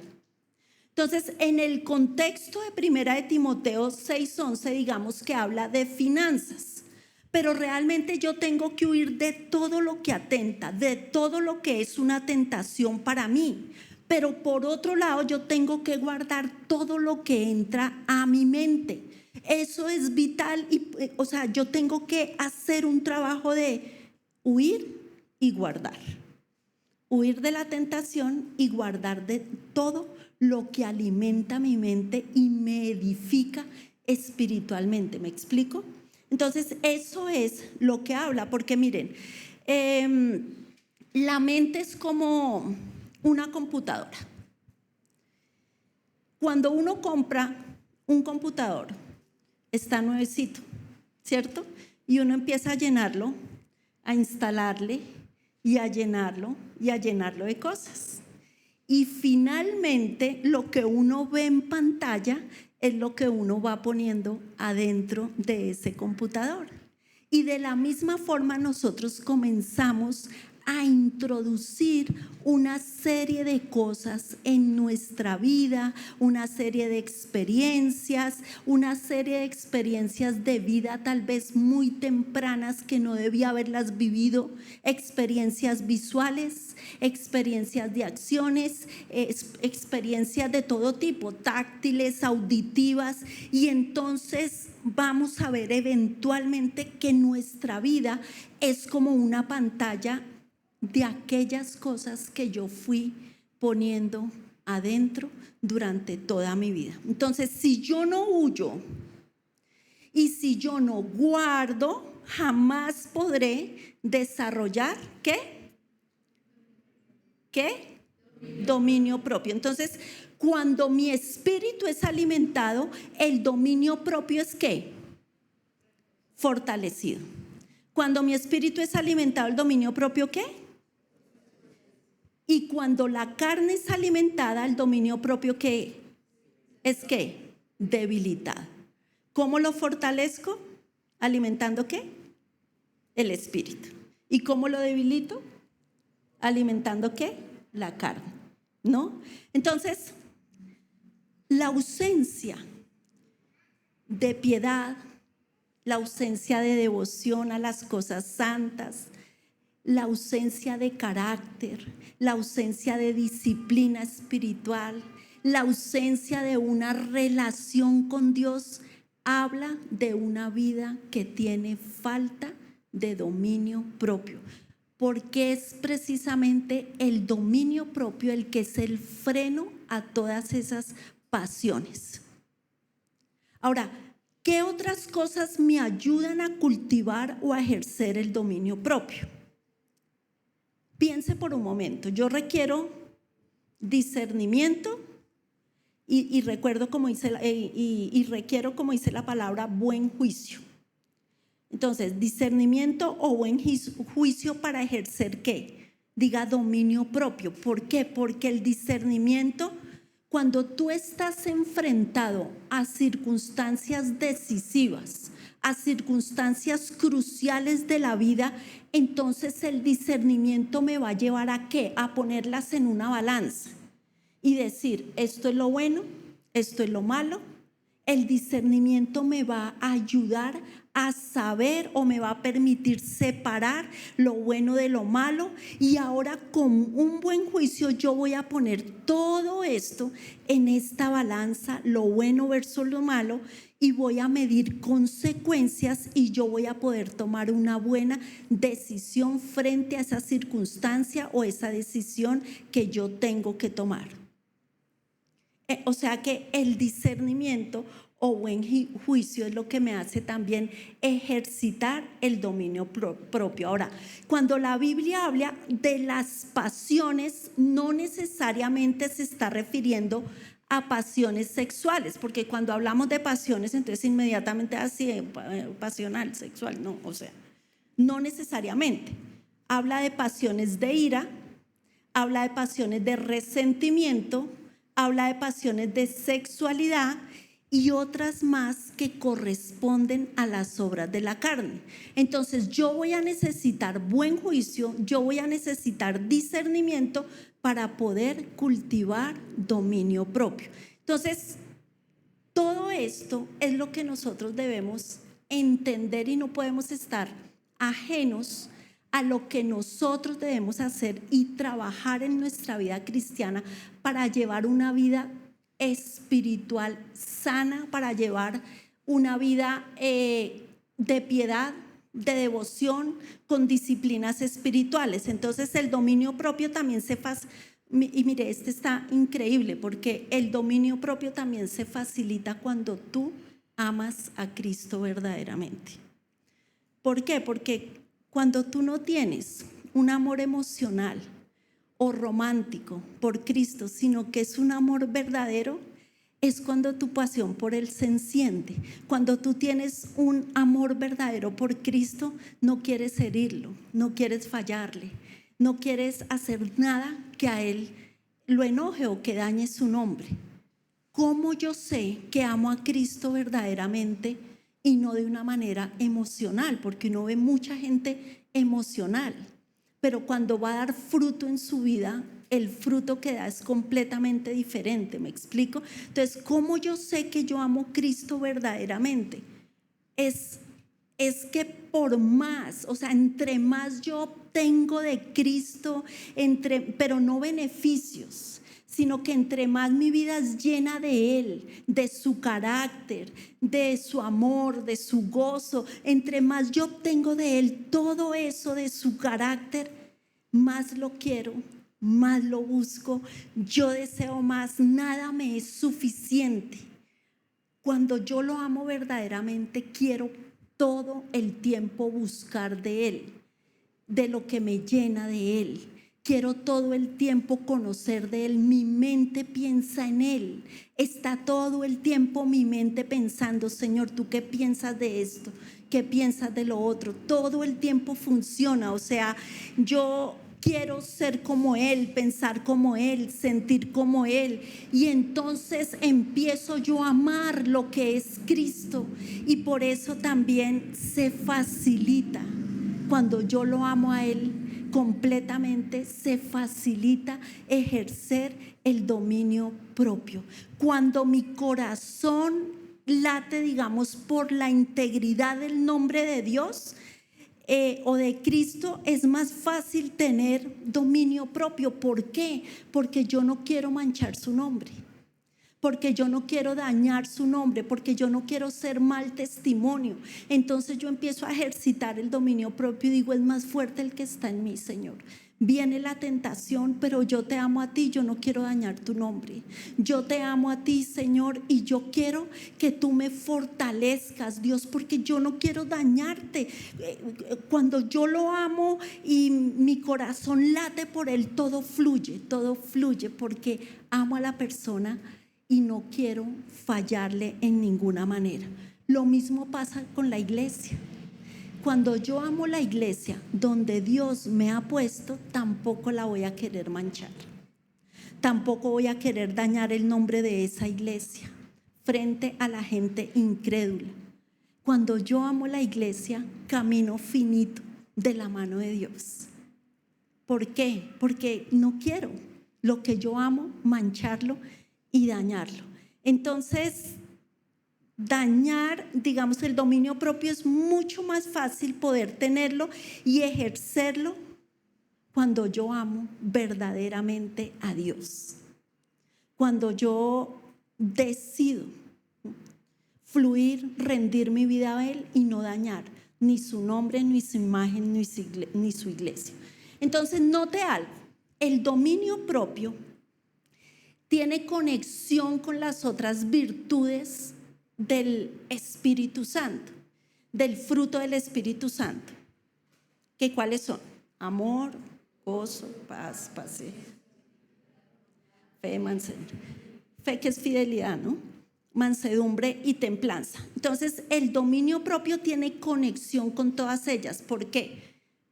Entonces, en el contexto de 1 de Timoteo 6:11, digamos que habla de finanzas, pero realmente yo tengo que huir de todo lo que atenta, de todo lo que es una tentación para mí. Pero por otro lado, yo tengo que guardar todo lo que entra a mi mente. Eso es vital y, o sea, yo tengo que hacer un trabajo de huir y guardar. Huir de la tentación y guardar de todo lo que alimenta mi mente y me edifica espiritualmente. ¿Me explico? Entonces, eso es lo que habla, porque miren, la mente es como una computadora. Cuando uno compra un computador, está nuevecito, ¿cierto? Y uno empieza a llenarlo, a instalarle y a llenarlo de cosas. Y finalmente lo que uno ve en pantalla es lo que uno va poniendo adentro de ese computador. Y de la misma forma nosotros comenzamos a introducir una serie de cosas en nuestra vida, una serie de experiencias de vida tal vez muy tempranas que no debía haberlas vivido, experiencias visuales, experiencias de acciones, experiencias de todo tipo, táctiles, auditivas, y entonces vamos a ver eventualmente que nuestra vida es como una pantalla de aquellas cosas que yo fui poniendo adentro durante toda mi vida. Entonces, si yo no huyo y si yo no guardo, jamás podré desarrollar, ¿qué? ¿Qué? Dominio propio. Entonces, cuando mi espíritu es alimentado, el dominio propio es ¿qué? Fortalecido. Cuando mi espíritu es alimentado, el dominio propio ¿qué? Y cuando la carne es alimentada, el dominio propio ¿qué? Es ¿qué? Debilitado. ¿Cómo lo fortalezco? ¿Alimentando qué? El espíritu. ¿Y cómo lo debilito? ¿Alimentando qué? La carne, ¿no? Entonces, la ausencia de piedad, la ausencia de devoción a las cosas santas, la ausencia de carácter, la ausencia de disciplina espiritual, la ausencia de una relación con Dios, habla de una vida que tiene falta de dominio propio, porque es precisamente el dominio propio el que es el freno a todas esas pasiones. Ahora, ¿qué otras cosas me ayudan a cultivar o a ejercer el dominio propio? Piense por un momento, yo requiero discernimiento y recuerdo como dice, requiero, como dice la palabra, buen juicio. Entonces, discernimiento o buen juicio para ejercer ¿qué? Diga dominio propio. ¿Por qué? Porque el discernimiento, cuando tú estás enfrentado a circunstancias decisivas, a circunstancias cruciales de la vida, entonces el discernimiento me va a llevar a ¿qué? A ponerlas en una balanza y decir, esto es lo bueno, esto es lo malo. El discernimiento me va a ayudar a saber o me va a permitir separar lo bueno de lo malo, y ahora con un buen juicio yo voy a poner todo esto en esta balanza, lo bueno versus lo malo, y voy a medir consecuencias y yo voy a poder tomar una buena decisión frente a esa circunstancia o esa decisión que yo tengo que tomar. O sea que el discernimiento o buen juicio es lo que me hace también ejercitar el dominio propio. Ahora, cuando la Biblia habla de las pasiones, no necesariamente se está refiriendo a pasiones sexuales, porque cuando hablamos de pasiones, entonces inmediatamente así, pasional, sexual, no, o sea, no necesariamente. Habla de pasiones de ira, habla de pasiones de resentimiento, habla de pasiones de sexualidad y otras más que corresponden a las obras de la carne. Entonces yo voy a necesitar buen juicio, yo voy a necesitar discernimiento para poder cultivar dominio propio. Entonces, todo esto es lo que nosotros debemos entender y no podemos estar ajenos a lo que nosotros debemos hacer y trabajar en nuestra vida cristiana para llevar una vida espiritual sana, para llevar una vida de piedad, de devoción, con disciplinas espirituales. Entonces el dominio propio también y mire, este está increíble porque el dominio propio también se facilita cuando tú amas a Cristo verdaderamente. ¿Por qué? Porque cuando tú no tienes un amor emocional o romántico por Cristo, sino que es un amor verdadero, es cuando tu pasión por Él se enciende. Cuando tú tienes un amor verdadero por Cristo, no quieres herirlo, no quieres fallarle, no quieres hacer nada que a Él lo enoje o que dañe su nombre. ¿Cómo yo sé que amo a Cristo verdaderamente y no de una manera emocional? Porque uno ve mucha gente emocional, pero cuando va a dar fruto en su vida, el fruto que da es completamente diferente. ¿Me explico? Entonces, ¿cómo yo sé que yo amo a Cristo verdaderamente? Es que por más, o sea, entre más yo obtengo de Cristo, pero no beneficios, sino que entre más mi vida es llena de Él, de su carácter, de su amor, de su gozo, entre más yo obtengo de Él todo eso de su carácter, más lo quiero, más lo busco, yo deseo más, nada me es suficiente. Cuando yo lo amo verdaderamente, quiero todo el tiempo buscar de Él, de lo que me llena de Él. Quiero todo el tiempo conocer de Él. Mi mente piensa en Él. Está todo el tiempo mi mente pensando, Señor, ¿tú qué piensas de esto? ¿Qué piensas de lo otro? Todo el tiempo funciona. O sea, yo quiero ser como Él, pensar como Él, sentir como Él. Y entonces empiezo yo a amar lo que es Cristo. Y por eso también se facilita. Cuando yo lo amo a Él completamente, se facilita ejercer el dominio propio. Cuando mi corazón late, digamos, por la integridad del nombre de Dios o de Cristo, es más fácil tener dominio propio. ¿Por qué? Porque yo no quiero manchar su nombre, porque yo no quiero dañar su nombre, porque yo no quiero ser mal testimonio. Entonces yo empiezo a ejercitar el dominio propio y digo, es más fuerte el que está en mí, Señor. Viene la tentación, pero yo te amo a ti, yo no quiero dañar tu nombre. Yo te amo a ti, Señor, y yo quiero que tú me fortalezcas, Dios, porque yo no quiero dañarte. Cuando yo lo amo y mi corazón late por él, todo fluye porque amo a la persona y no quiero fallarle en ninguna manera. Lo mismo pasa con la iglesia. Cuando yo amo la iglesia donde Dios me ha puesto, tampoco la voy a querer manchar. Tampoco voy a querer dañar el nombre de esa iglesia frente a la gente incrédula. Cuando yo amo la iglesia, camino finito de la mano de Dios. ¿Por qué? Porque no quiero lo que yo amo mancharlo y dañarlo. Entonces, dañar, digamos, el dominio propio es mucho más fácil poder tenerlo y ejercerlo cuando yo amo verdaderamente a Dios. Cuando yo decido fluir, rendir mi vida a Él y no dañar ni su nombre, ni su imagen, ni su iglesia. Entonces, note algo, el dominio propio tiene conexión con las otras virtudes del Espíritu Santo, del fruto del Espíritu Santo. ¿Qué cuáles son? Amor, gozo, paz, paciencia, fe, mansedumbre. Fe que es fidelidad, ¿no? Mansedumbre y templanza. Entonces, el dominio propio tiene conexión con todas ellas. ¿Por qué?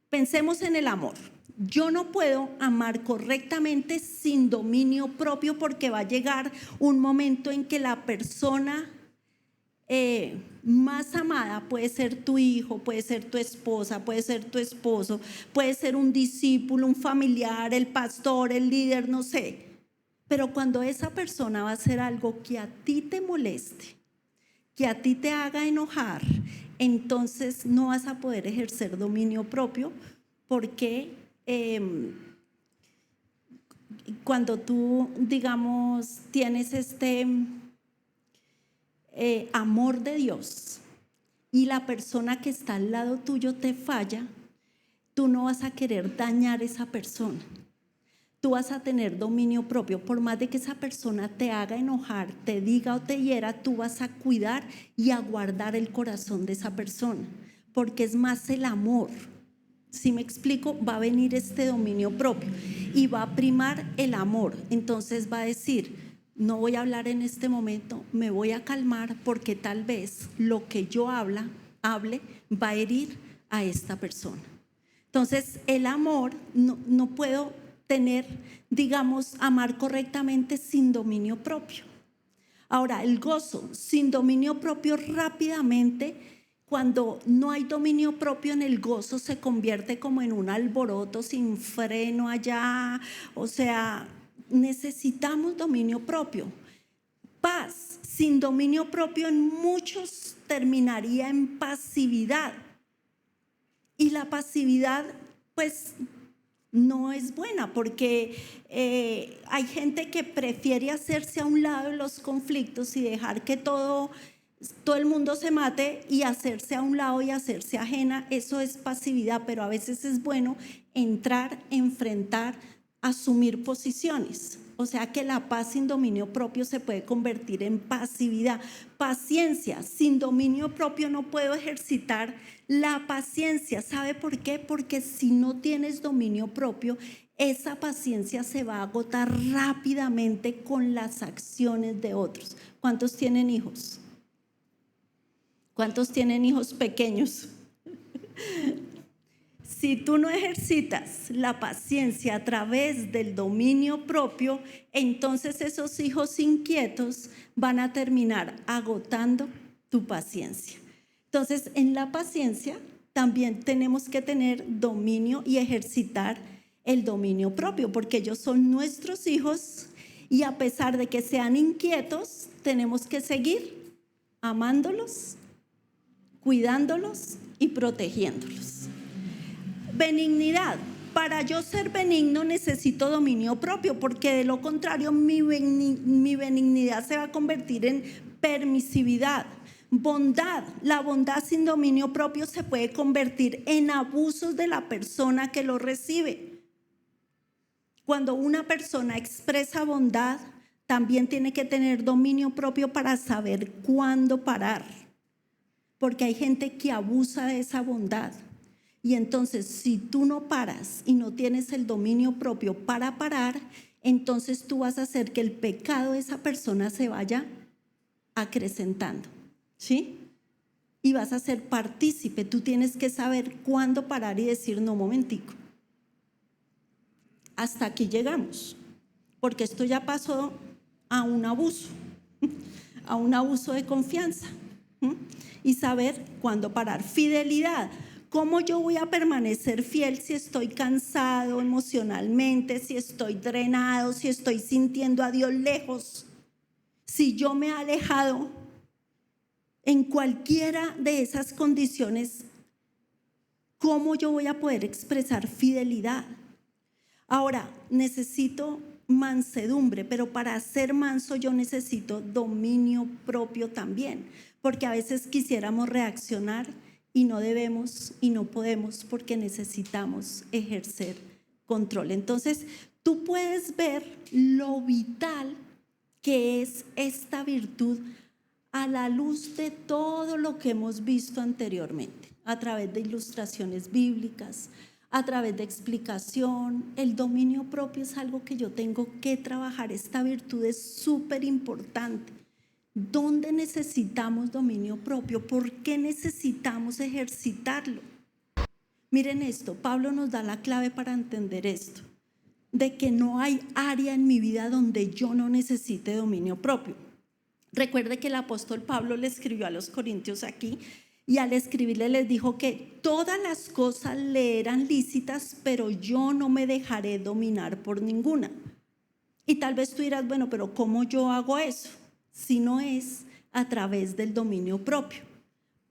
Pensemos en el amor. Yo no puedo amar correctamente sin dominio propio, porque va a llegar un momento en que la persona más amada puede ser tu hijo, puede ser tu esposa, puede ser tu esposo, puede ser un discípulo, un familiar, el pastor, el líder, no sé. Pero cuando esa persona va a hacer algo que a ti te moleste, que a ti te haga enojar, entonces no vas a poder ejercer dominio propio, porque cuando tú, digamos, tienes este amor de Dios y la persona que está al lado tuyo te falla, tú no vas a querer dañar a esa persona. Tú vas a tener dominio propio. Por más de que esa persona te haga enojar, te diga o te hiera, tú vas a cuidar y a guardar el corazón de esa persona, porque es más el amor. Si me explico, va a venir este dominio propio y va a primar el amor. Entonces va a decir, no voy a hablar en este momento, me voy a calmar, porque tal vez lo que yo hable va a herir a esta persona. Entonces el amor no puedo tener, digamos, amar correctamente sin dominio propio. Ahora, el gozo sin dominio propio, rápidamente, cuando no hay dominio propio en el gozo, se convierte como en un alboroto sin freno allá. O sea, necesitamos dominio propio. Paz sin dominio propio en muchos terminaría en pasividad. Y la pasividad, pues, no es buena, porque hay gente que prefiere hacerse a un lado en los conflictos y dejar que todo el mundo se mate y hacerse a un lado y hacerse ajena. Eso es pasividad, pero a veces es bueno entrar, enfrentar, asumir posiciones. O sea que la paz sin dominio propio se puede convertir en pasividad. Paciencia, sin dominio propio no puedo ejercitar la paciencia. ¿Sabe por qué? Porque si no tienes dominio propio, esa paciencia se va a agotar rápidamente con las acciones de otros. ¿Cuántos tienen hijos? ¿Cuántos tienen hijos pequeños? Si tú no ejercitas la paciencia a través del dominio propio, entonces esos hijos inquietos van a terminar agotando tu paciencia. Entonces, en la paciencia también tenemos que tener dominio y ejercitar el dominio propio, porque ellos son nuestros hijos y a pesar de que sean inquietos, tenemos que seguir amándolos, cuidándolos y protegiéndolos. Benignidad. Para yo ser benigno necesito dominio propio, porque de lo contrario mi benignidad se va a convertir en permisividad. Bondad. La bondad sin dominio propio se puede convertir en abusos de la persona que lo recibe. Cuando una persona expresa bondad, también tiene que tener dominio propio para saber cuándo parar, porque hay gente que abusa de esa bondad. Y entonces, si tú no paras y no tienes el dominio propio para parar, entonces tú vas a hacer que el pecado de esa persona se vaya acrecentando, ¿sí? Y vas a ser partícipe. Tú tienes que saber cuándo parar y decir, no, momentico, hasta aquí llegamos, porque esto ya pasó a un abuso de confianza, y saber cuándo parar. Fidelidad. ¿Cómo yo voy a permanecer fiel si estoy cansado emocionalmente, si estoy drenado, si estoy sintiendo a Dios lejos? Si yo me he alejado en cualquiera de esas condiciones, ¿cómo yo voy a poder expresar fidelidad? Ahora, necesito mansedumbre, pero para ser manso yo necesito dominio propio también, porque a veces quisiéramos reaccionar y no debemos y no podemos porque necesitamos ejercer control. Entonces, tú puedes ver lo vital que es esta virtud a la luz de todo lo que hemos visto anteriormente, a través de ilustraciones bíblicas, a través de explicación. El dominio propio es algo que yo tengo que trabajar. Esta virtud es súper importante. ¿Dónde necesitamos dominio propio? ¿Por qué necesitamos ejercitarlo? Miren esto, Pablo nos da la clave para entender esto, de que no hay área en mi vida donde yo no necesite dominio propio. Recuerde que el apóstol Pablo le escribió a los corintios aquí, y al escribirle les dijo que todas las cosas le eran lícitas, pero yo no me dejaré dominar por ninguna. Y tal vez tú dirás, bueno, pero ¿cómo yo hago eso? Si no es a través del dominio propio.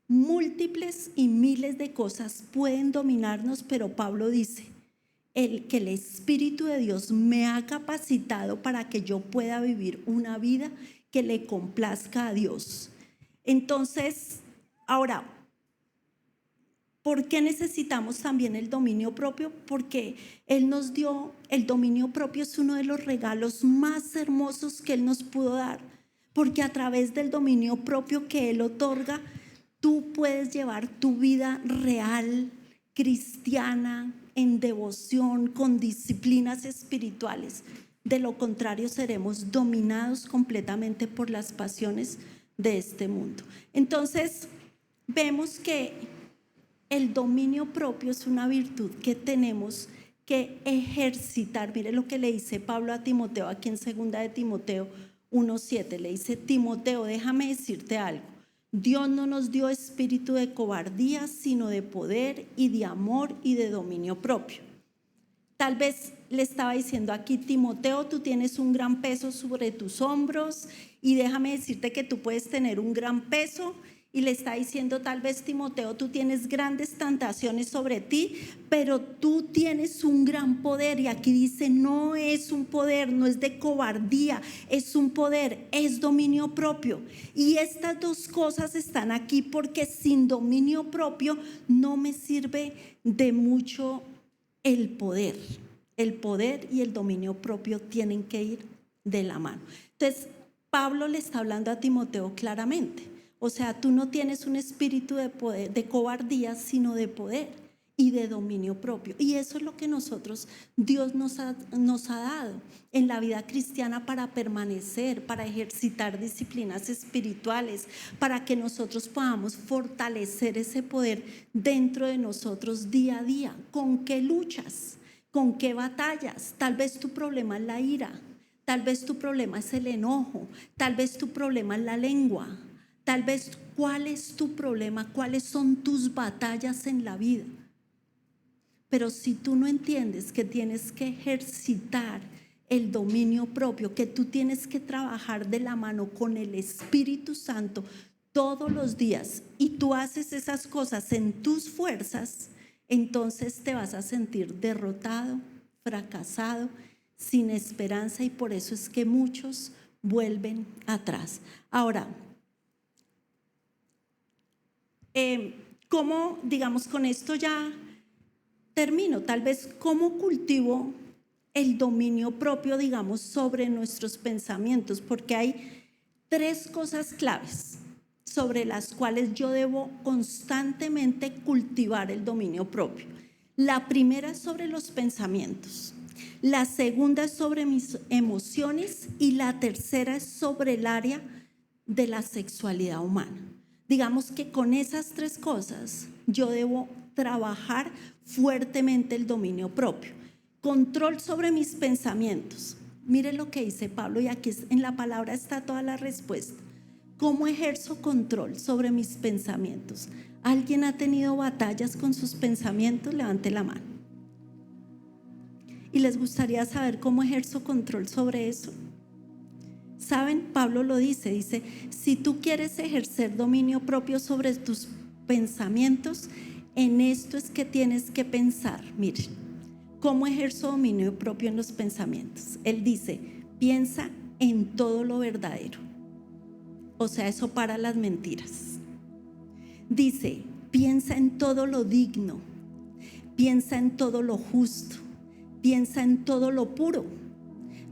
Múltiples y miles de cosas pueden dominarnos, pero Pablo dice que el Espíritu de Dios me ha capacitado para que yo pueda vivir una vida que le complazca a Dios. Entonces, ahora, ¿por qué necesitamos también el dominio propio? Porque Él nos dio, el dominio propio es uno de los regalos más hermosos que Él nos pudo dar. Porque a través del dominio propio que Él otorga, tú puedes llevar tu vida real, cristiana, en devoción, con disciplinas espirituales. De lo contrario, seremos dominados completamente por las pasiones de este mundo. Entonces, vemos que el dominio propio es una virtud que tenemos que ejercitar. Mire lo que le dice Pablo a Timoteo aquí en 2 de Timoteo 1:7. Le dice: Timoteo, déjame decirte algo. Dios no nos dio espíritu de cobardía, sino de poder y de amor y de dominio propio. Tal vez le estaba diciendo aquí: Timoteo, tú tienes un gran peso sobre tus hombros, y déjame decirte que tú puedes tener un gran peso. Y le está diciendo, tal vez, Timoteo, tú tienes grandes tentaciones sobre ti, pero tú tienes un gran poder. Y aquí dice, no es un poder, no es de cobardía, es un poder, es dominio propio. Y estas dos cosas están aquí porque sin dominio propio no me sirve de mucho el poder. El poder y el dominio propio tienen que ir de la mano. Entonces, Pablo le está hablando a Timoteo claramente. O sea, tú no tienes un espíritu de poder, de cobardía, sino de poder y de dominio propio. Y eso es lo que Dios nos ha dado en la vida cristiana para permanecer, para ejercitar disciplinas espirituales, para que nosotros podamos fortalecer ese poder dentro de nosotros día a día. ¿Con qué luchas? ¿Con qué batallas? Tal vez tu problema es la ira, tal vez tu problema es el enojo, tal vez tu problema es la lengua, tal vez ¿cuál es tu problema? ¿Cuáles son tus batallas en la vida? Pero si tú no entiendes que tienes que ejercitar el dominio propio, que tú tienes que trabajar de la mano con el Espíritu Santo todos los días y tú haces esas cosas en tus fuerzas, entonces te vas a sentir derrotado, fracasado, sin esperanza, y por eso es que muchos vuelven atrás. Ahora, ¿cómo, digamos, con esto ya termino? Tal vez, ¿cómo cultivo el dominio propio, digamos, sobre nuestros pensamientos? Porque hay 3 cosas claves sobre las cuales yo debo constantemente cultivar el dominio propio. La primera es sobre los pensamientos, la segunda es sobre mis emociones y la tercera es sobre el área de la sexualidad humana. Digamos que con esas 3 cosas yo debo trabajar fuertemente el dominio propio. Control sobre mis pensamientos. Mire lo que dice Pablo, y aquí en la palabra está toda la respuesta. ¿Cómo ejerzo control sobre mis pensamientos? ¿Alguien ha tenido batallas con sus pensamientos? Levante la mano. ¿Y les gustaría saber cómo ejerzo control sobre eso? ¿Saben? Pablo lo dice, si tú quieres ejercer dominio propio sobre tus pensamientos, en esto es que tienes que pensar. Miren, ¿cómo ejerzo dominio propio en los pensamientos? Él dice, piensa en todo lo verdadero. O sea, eso para las mentiras. Dice, piensa en todo lo digno, piensa en todo lo justo, piensa en todo lo puro.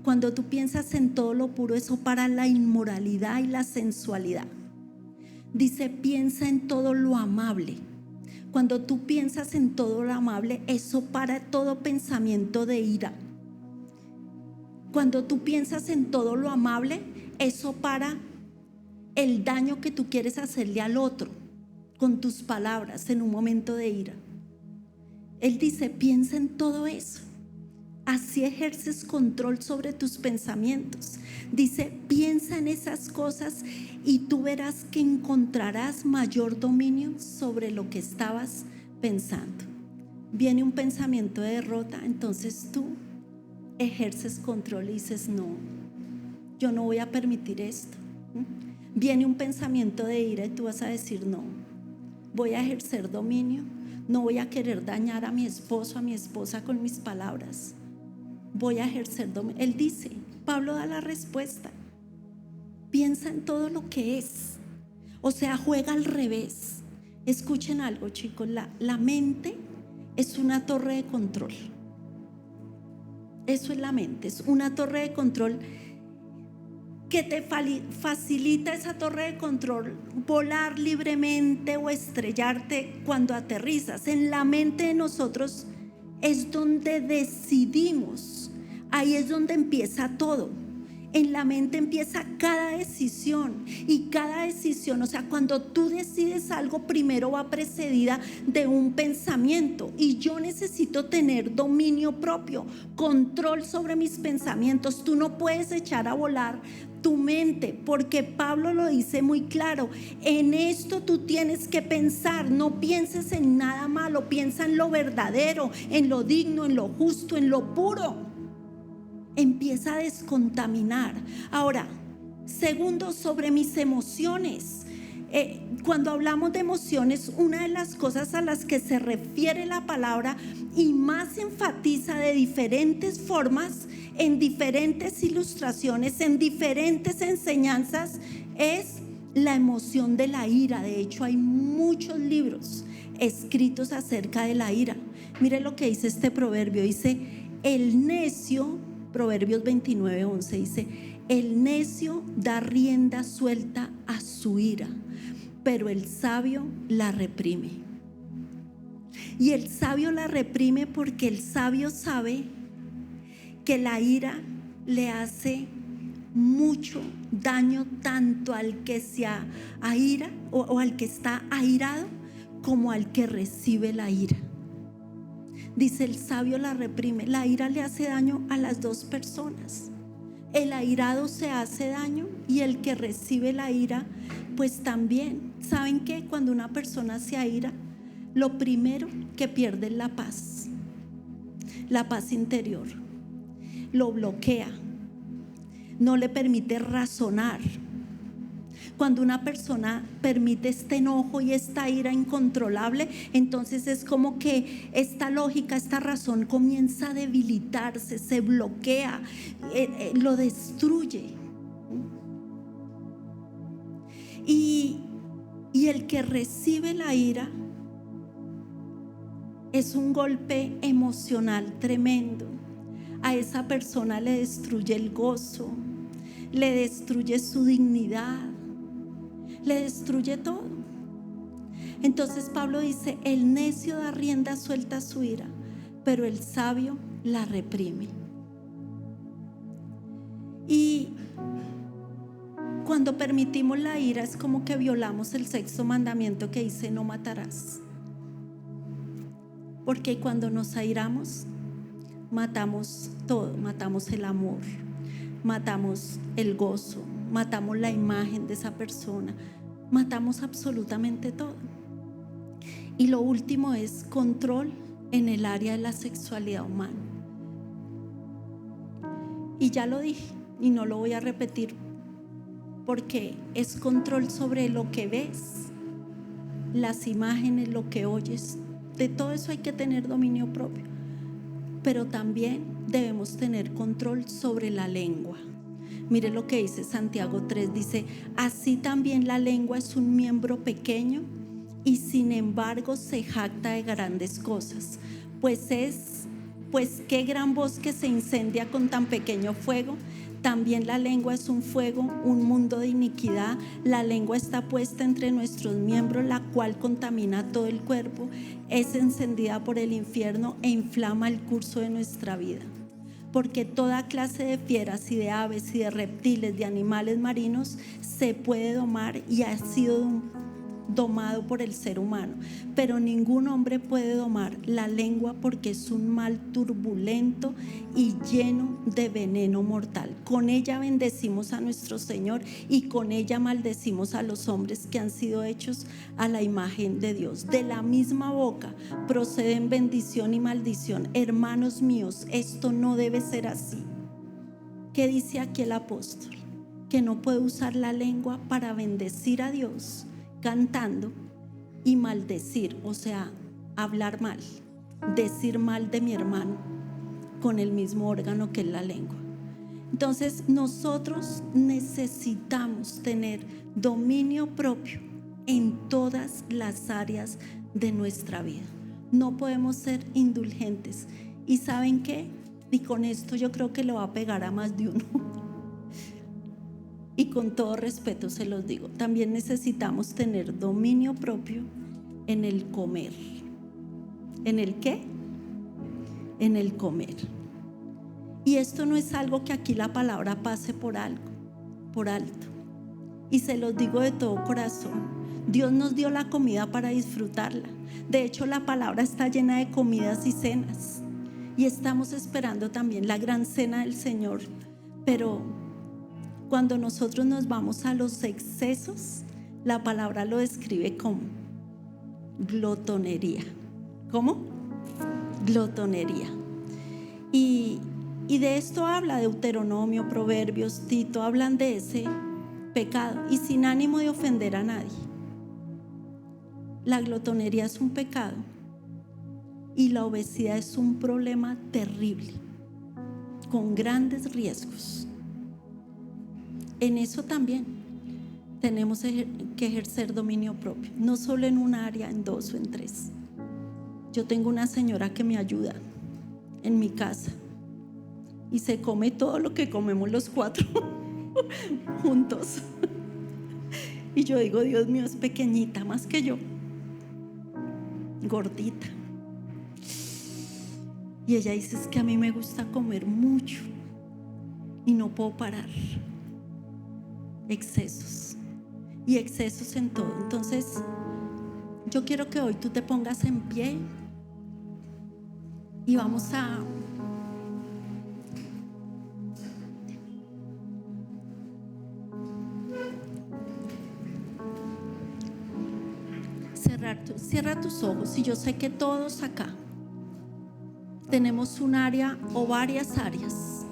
Cuando tú piensas en todo lo puro, eso para la inmoralidad y la sensualidad. Dice, piensa en todo lo amable. Cuando tú piensas en todo lo amable, eso para todo pensamiento de ira. Cuando tú piensas en todo lo amable, eso para el daño que tú quieres hacerle al otro con tus palabras en un momento de ira. Él dice, piensa en todo eso. Así ejerces control sobre tus pensamientos. Dice, piensa en esas cosas y tú verás que encontrarás mayor dominio sobre lo que estabas pensando. Viene un pensamiento de derrota, entonces tú ejerces control y dices, no, yo no voy a permitir esto. Viene un pensamiento de ira y tú vas a decir, no, voy a ejercer dominio, no voy a querer dañar a mi esposo, a mi esposa con mis palabras. Voy a ejercer dominio. Él dice, Pablo da la respuesta, piensa en todo lo que es. O sea, juega al revés. Escuchen algo, chicos, la mente es una torre de control. Eso es la mente, es una torre de control que te facilita, esa torre de control, volar libremente o estrellarte cuando aterrizas. En la mente de nosotros es donde decidimos, ahí es donde empieza todo. En la mente empieza cada decisión, y cada decisión, o sea, cuando tú decides algo, primero va precedida de un pensamiento, y yo necesito tener dominio propio, control sobre mis pensamientos. Tú no puedes echar a volar tu mente, porque Pablo lo dice muy claro, en esto tú tienes que pensar, no pienses en nada malo, piensa en lo verdadero, en lo digno, en lo justo, en lo puro. Empieza a descontaminar. Ahora, segundo, sobre mis emociones. Cuando hablamos de emociones, una de las cosas a las que se refiere la palabra y más enfatiza de diferentes formas, en diferentes ilustraciones, en diferentes enseñanzas, es la emoción de la ira. De hecho, hay muchos libros escritos acerca de la ira. Mire lo que dice este proverbio, dice, el necio, Proverbios 29:11 dice, el necio da rienda suelta a su ira, pero el sabio la reprime. Y el sabio la reprime porque el sabio sabe que la ira le hace mucho daño tanto al que se aira o al que está airado como al que recibe la ira. Dice, el sabio la reprime. La ira le hace daño a las dos personas. El airado se hace daño y el que recibe la ira pues también. ¿Saben qué? Cuando una persona se aira, lo primero que pierde es la paz interior. Lo bloquea, no le permite razonar. Cuando una persona permite este enojo y esta ira incontrolable, entonces es como que esta lógica, esta razón comienza a debilitarse, se bloquea, lo destruye. Y el que recibe la ira es un golpe emocional tremendo. A esa persona le destruye el gozo, le destruye su dignidad, le destruye todo. Entonces Pablo dice, el necio da rienda suelta a su ira, pero el sabio la reprime. Y cuando permitimos la ira es como que violamos el sexto mandamiento que dice no matarás. Porque cuando nos airamos, matamos todo, matamos el amor, matamos el gozo, matamos la imagen de esa persona, matamos absolutamente todo. Y lo último es control en el área de la sexualidad humana. Y ya lo dije y no lo voy a repetir porque es control sobre lo que ves, las imágenes, lo que oyes. De todo eso hay que tener dominio propio, pero también debemos tener control sobre la lengua. Mire lo que dice Santiago 3, dice, así también la lengua es un miembro pequeño y sin embargo se jacta de grandes cosas, pues qué gran bosque se incendia con tan pequeño fuego. También la lengua es un fuego, un mundo de iniquidad. La lengua está puesta entre nuestros miembros, la cual contamina todo el cuerpo, es encendida por el infierno e inflama el curso de nuestra vida. Porque toda clase de fieras y de aves y de reptiles, de animales marinos, se puede domar y ha sido domado por el ser humano, pero ningún hombre puede domar la lengua porque es un mal turbulento y lleno de veneno mortal. Con ella bendecimos a nuestro Señor y con ella maldecimos a los hombres que han sido hechos a la imagen de Dios. De la misma boca proceden bendición y maldición. Hermanos míos, esto no debe ser así. ¿Qué dice aquí el apóstol? Que no puede usar la lengua para bendecir a Dios cantando y maldecir, o sea, hablar mal, decir mal de mi hermano con el mismo órgano que es la lengua. Entonces nosotros necesitamos tener dominio propio en todas las áreas de nuestra vida. No podemos ser indulgentes. ¿Y saben qué? Y con esto yo creo que le va a pegar a más de uno. Y con todo respeto se los digo, también necesitamos tener dominio propio en el comer. ¿En el qué? En el comer. Y esto no es algo que aquí la palabra pase por alto. Y se los digo de todo corazón. Dios nos dio la comida para disfrutarla. De hecho, la palabra está llena de comidas y cenas. Y estamos esperando también la gran cena del Señor. Pero cuando nosotros nos vamos a los excesos, la palabra lo describe como glotonería. ¿Cómo? Glotonería. Y de esto habla Deuteronomio, Proverbios, Tito, hablan de ese pecado y sin ánimo de ofender a nadie. La glotonería es un pecado y la obesidad es un problema terrible, con grandes riesgos. En eso también tenemos que ejercer dominio propio, no solo en un área, en dos o en tres. Yo tengo una señora que me ayuda en mi casa y se come todo lo que comemos los 4 juntos. Y yo digo, Dios mío, es pequeñita, más que yo, gordita. Y ella dice, es que a mí me gusta comer mucho y no puedo parar. Excesos, y excesos en todo. Entonces yo quiero que hoy tú te pongas en pie y vamos a cierra tus ojos. Y yo sé que todos acá tenemos un área o varias áreas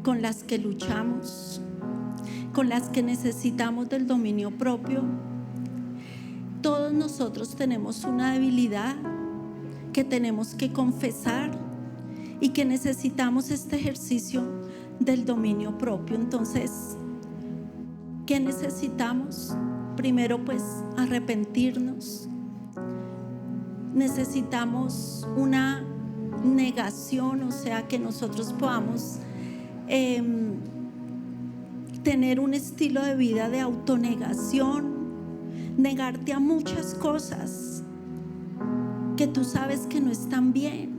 con las que luchamos, con las que necesitamos del dominio propio. Todos nosotros tenemos una debilidad que tenemos que confesar y que necesitamos este ejercicio del dominio propio. Entonces, ¿qué necesitamos? Primero, pues, arrepentirnos. Necesitamos una negación, o sea, que nosotros podamos tener un estilo de vida de autonegación, negarte a muchas cosas que tú sabes que no están bien,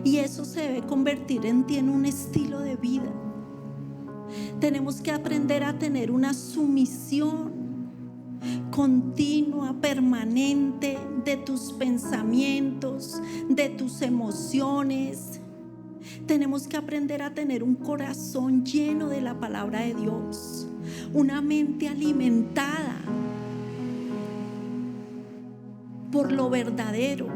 y eso se debe convertir en ti en un estilo de vida. Tenemos que aprender a tener una sumisión continua, permanente, de tus pensamientos, de tus emociones. Tenemos que aprender a tener un corazón lleno de la palabra de Dios, una mente alimentada por lo verdadero,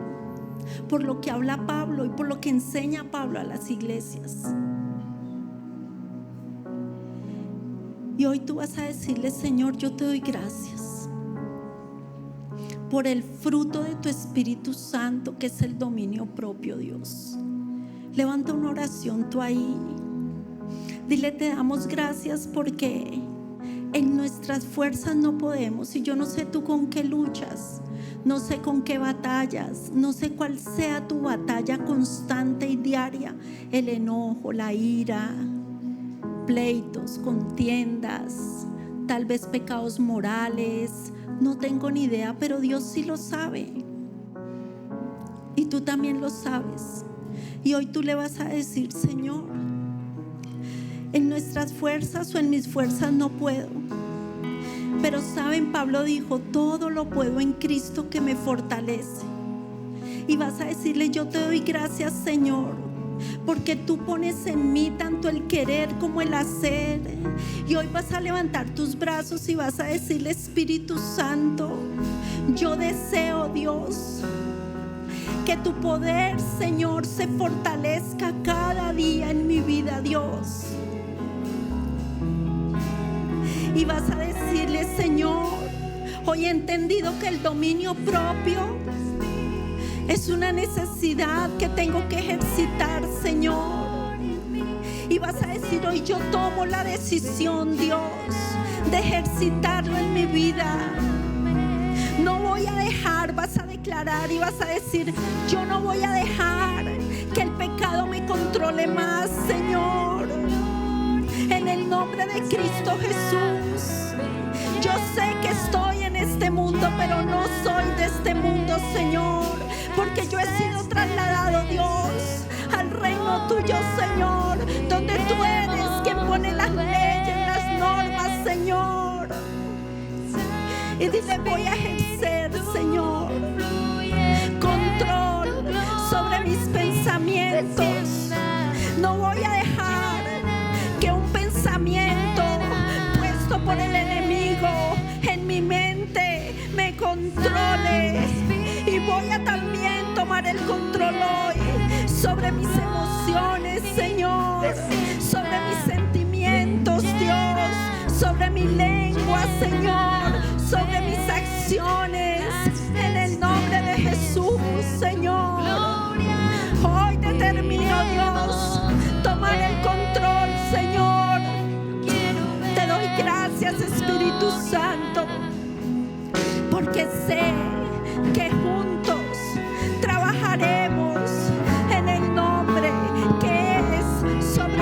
por lo que habla Pablo y por lo que enseña Pablo a las iglesias. Y hoy tú vas a decirle, Señor, yo te doy gracias por el fruto de tu Espíritu Santo, que es el dominio propio, Dios. Levanta una oración tú ahí. Dile, te damos gracias porque en nuestras fuerzas no podemos. Y yo no sé tú con qué luchas, no sé con qué batallas, no sé cuál sea tu batalla constante y diaria. El enojo, la ira, pleitos, contiendas, tal vez pecados morales. No tengo ni idea, pero Dios sí lo sabe. Y tú también lo sabes. Y hoy tú le vas a decir, Señor, en nuestras fuerzas o en mis fuerzas no puedo. Pero saben, Pablo dijo, todo lo puedo en Cristo que me fortalece. Y vas a decirle, yo te doy gracias, Señor, porque tú pones en mí tanto el querer como el hacer. Y hoy vas a levantar tus brazos y vas a decirle, Espíritu Santo, yo deseo, Dios, que tu poder, Señor, se fortalezca cada día en mi vida, Dios. Y vas a decirle, Señor, hoy he entendido que el dominio propio es una necesidad que tengo que ejercitar, Señor. Y vas a decir, hoy yo tomo la decisión, Dios, de ejercitarlo en mi vida. No voy a dejar, vas a declarar y vas a decir, yo no voy a dejar que el pecado me controle más, Señor. En el nombre de Cristo Jesús. Yo sé que estoy en este mundo, pero no soy de este mundo, Señor, porque yo he sido trasladado, Dios, al reino tuyo, Señor, donde tú eres quien pone las leyes, las normas, Señor. Y dile, voy a ejercer, Señor, control sobre mis pensamientos. No voy a dejar que un pensamiento puesto por el enemigo en mi mente me controle. Y voy a también tomar el control hoy sobre mis emociones, Señor, sobre mis sentimientos, Dios, sobre mi lengua, Señor, sobre mis acciones, en el nombre de Jesús, Señor. Hoy determino, Dios, tomar el control, Señor. Te doy gracias, Espíritu Santo, porque sé que juntos trabajaremos en el nombre que es sobre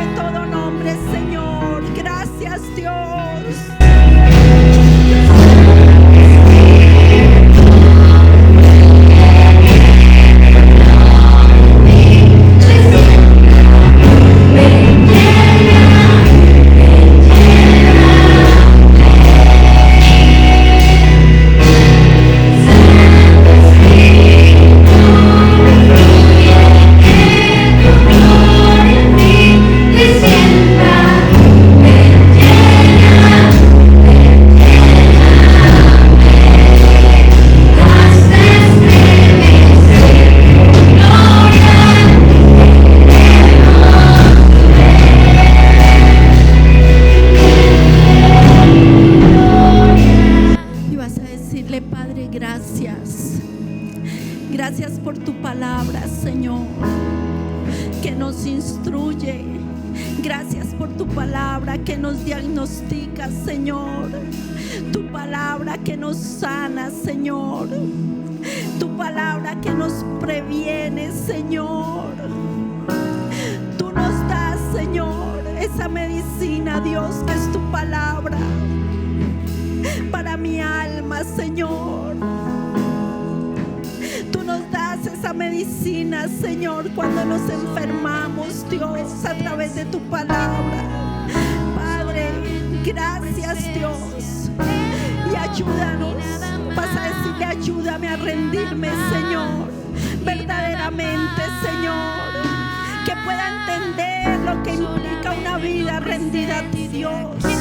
Señor, que nos instruye. Gracias por tu palabra que nos diagnostica, Señor. Tu palabra que nos sana, Señor. Tu palabra que nos previene, Señor. Tú nos das, Señor, esa medicina, Dios, que es tu palabra para mi alma, Señor. Tú nos das esa medicina, Señor, cuando nos enfermamos, Dios, a través de tu palabra. Padre, gracias, Dios. Y ayúdanos. Vas a decirle: ayúdame a rendirme, Señor, verdaderamente, Señor, que pueda entender lo que implica una vida rendida a ti, Dios.